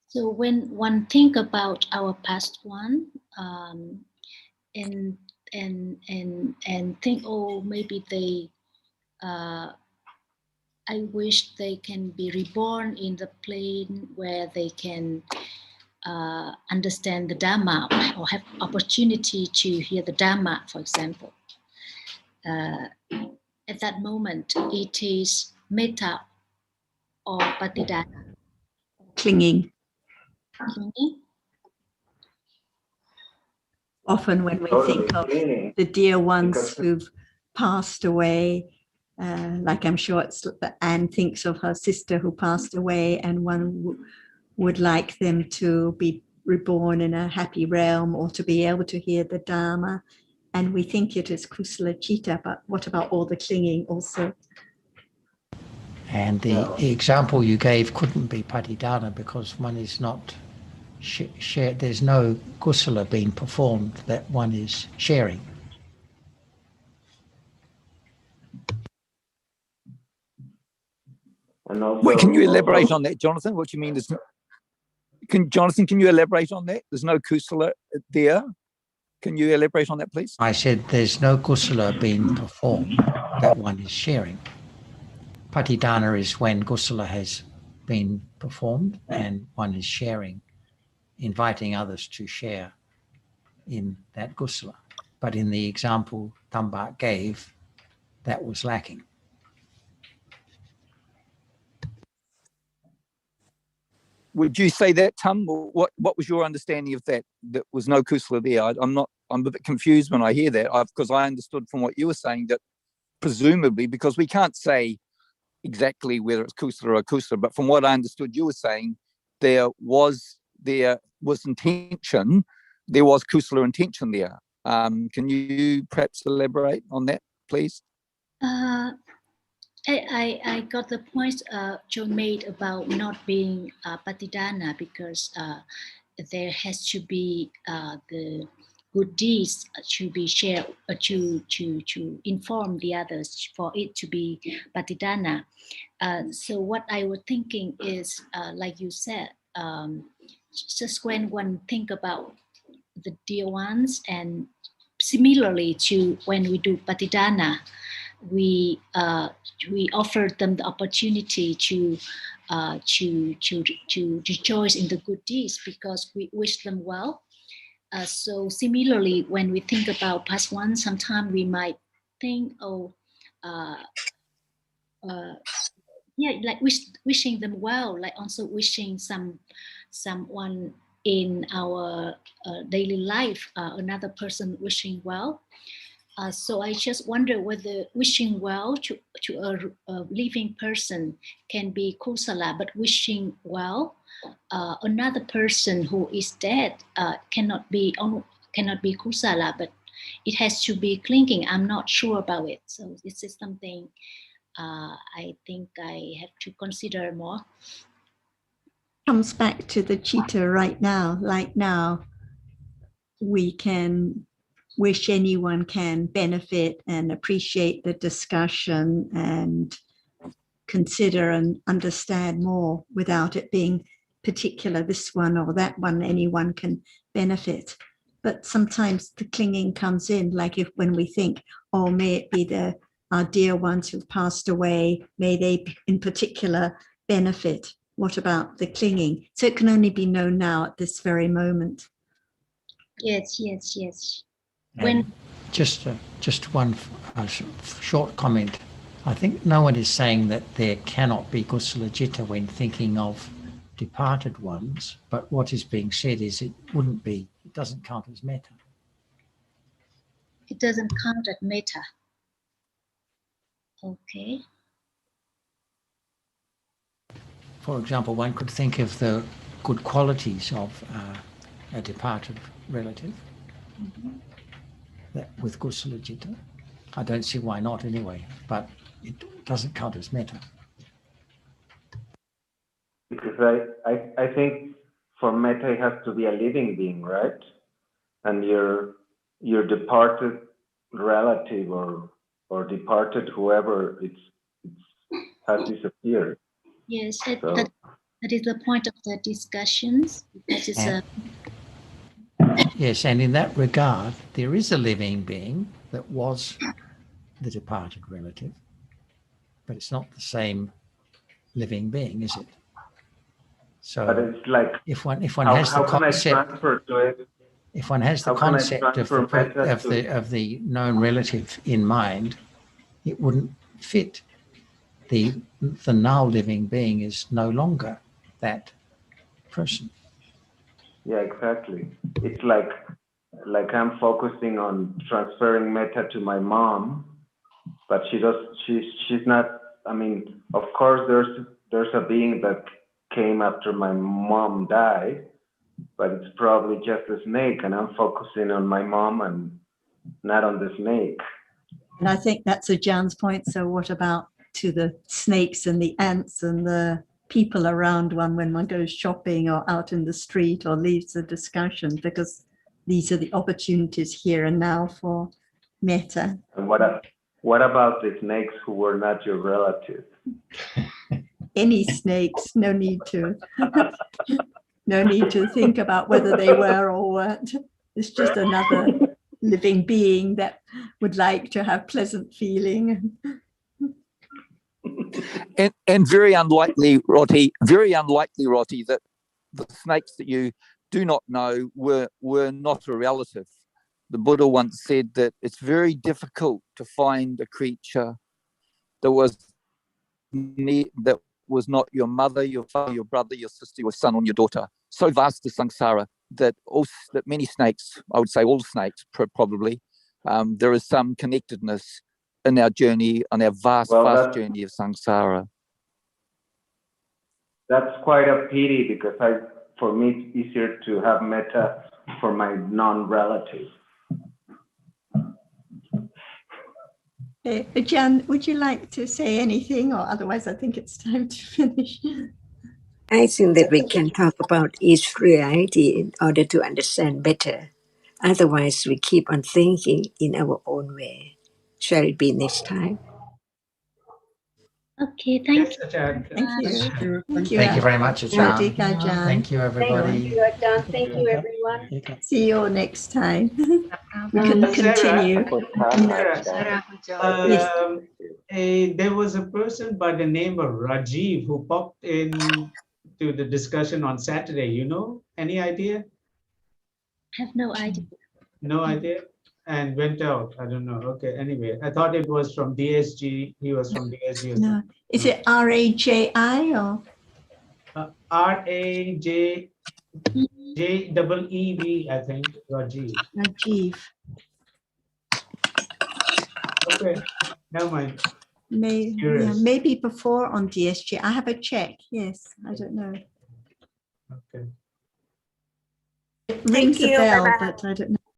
So when one think about our past one, and think, oh, maybe they, I wish they can be reborn in the plane where they can understand the Dhamma, or have opportunity to hear the Dhamma, for example. At that moment, it is metta or patidana. Clinging. Clinging. Often when we think of the dear ones who've passed away, like I'm sure it's Anne thinks of her sister who passed away, and one would like them to be reborn in a happy realm or to be able to hear the Dharma. And we think it is kusala citta, but what about all the clinging also? And the example you gave couldn't be patidana because one is not shared. There's no kusala being performed that one is sharing. And also, Wait, can you elaborate on that, Jonathan? What you mean? Jonathan, can you elaborate on that? There's no kusala there. Can you elaborate on that, please? I said there's no kusala being performed that one is sharing. Patidana is when kusala has been performed and one is sharing, inviting others to share in that kusala. But in the example Dhamma gave, that was lacking. Would you say that, Tum? What was your understanding of that? That was no kusala there. I'm a bit confused when I hear that, because I understood from what you were saying that presumably, because we can't say exactly whether it's kusala or kusala, but from what I understood you were saying, there was intention, there was kusala intention there. Can you perhaps elaborate on that, please? I got the point John made about not being patidana because there has to be the good deeds to be shared, to inform the others for it to be Patidana. So what I was thinking is, like you said, just when one think about the dear ones, and similarly to when we do Patidana, we offer them the opportunity to rejoice in the good deeds because we wish them well. So similarly, when we think about past ones, sometimes we might think, like wishing them well, like also wishing someone in our daily life, another person wishing well. So I just wonder whether wishing well to a living person can be kusala, but wishing well another person who is dead cannot be kusala, but it has to be clinging. I'm not sure about it. So this is something I think I have to consider more. Comes back to the citta right now. Like now, we can wish anyone can benefit and appreciate the discussion and consider and understand more without it being particular, this one or that one, anyone can benefit. But sometimes the clinging comes in, like when we think, oh, may it be our dear ones who've passed away, may they in particular benefit. What about the clinging? So it can only be known now at this very moment. Yes. And just one short comment. I think no one is saying that there cannot be kusala citta when thinking of departed ones, but what is being said is it doesn't count as metta. It doesn't count as metta. Okay. For example, one could think of the good qualities of a departed relative that with kusala citta. I don't see why not anyway, but it doesn't count as metta. Because I think for metta it has to be a living being, right? And your departed relative or departed whoever has disappeared. Yes, So, that is the point of the discussions. That is yes, and in that regard, there is a living being that was the departed relative, but it's not the same living being, is it? So, but it's like if one has the concept, if one has the concept of the known relative in mind, it wouldn't fit. The now living being is no longer that person. Yeah, exactly. It's like I'm focusing on transferring metta to my mom, but she's not. I mean, of course, there's a being that came after my mom died, but it's probably just a snake, and I'm focusing on my mom and not on the snake. And I think that's Jan's point. So what about to the snakes and the ants and the people around one when one goes shopping or out in the street or leaves the discussion, because these are the opportunities here and now for metta. And what about the snakes who were not your relative? Any snakes, no need to think about whether they were or weren't. It's just another living being that would like to have pleasant feeling. And very unlikely, Roti, that the snakes that you do not know were not a relative. The Buddha once said that it's very difficult to find a creature that was not your mother, your father, your brother, your sister, your son, or your daughter. So vast is samsara that many snakes, I would say all snakes probably, there is some connectedness in our journey, on our vast journey of samsara. That's quite a pity because for me it's easier to have metta for my non-relatives. Jan, would you like to say anything, or otherwise I think it's time to finish? I think that we can talk about each reality in order to understand better Otherwise, we keep on thinking in our own way. Shall it be next time? Okay, thank Yes, Ajahn. Thank you. Thank you. Thank you. Thank you very much, Roti Ajahn. Kajan. Thank you, Thank everybody. you, Ajahn. Thank you, everyone. See you all next time. We Um, can continue. Sarah, Yes. there was a person by the name of Rajiv who popped in to the discussion on Saturday. You know, any idea? I have no idea. No idea? And went out. I don't know. Okay. Anyway, I thought it was from DSG. He was from DSG. Or No. Is it RAJI or? RAJEEV, I think. Rajiv. Rajiv? Okay. Never mind. Yeah, maybe before on DSG. I have a check. Yes, I don't know. Okay. It rings a bell, but I don't know.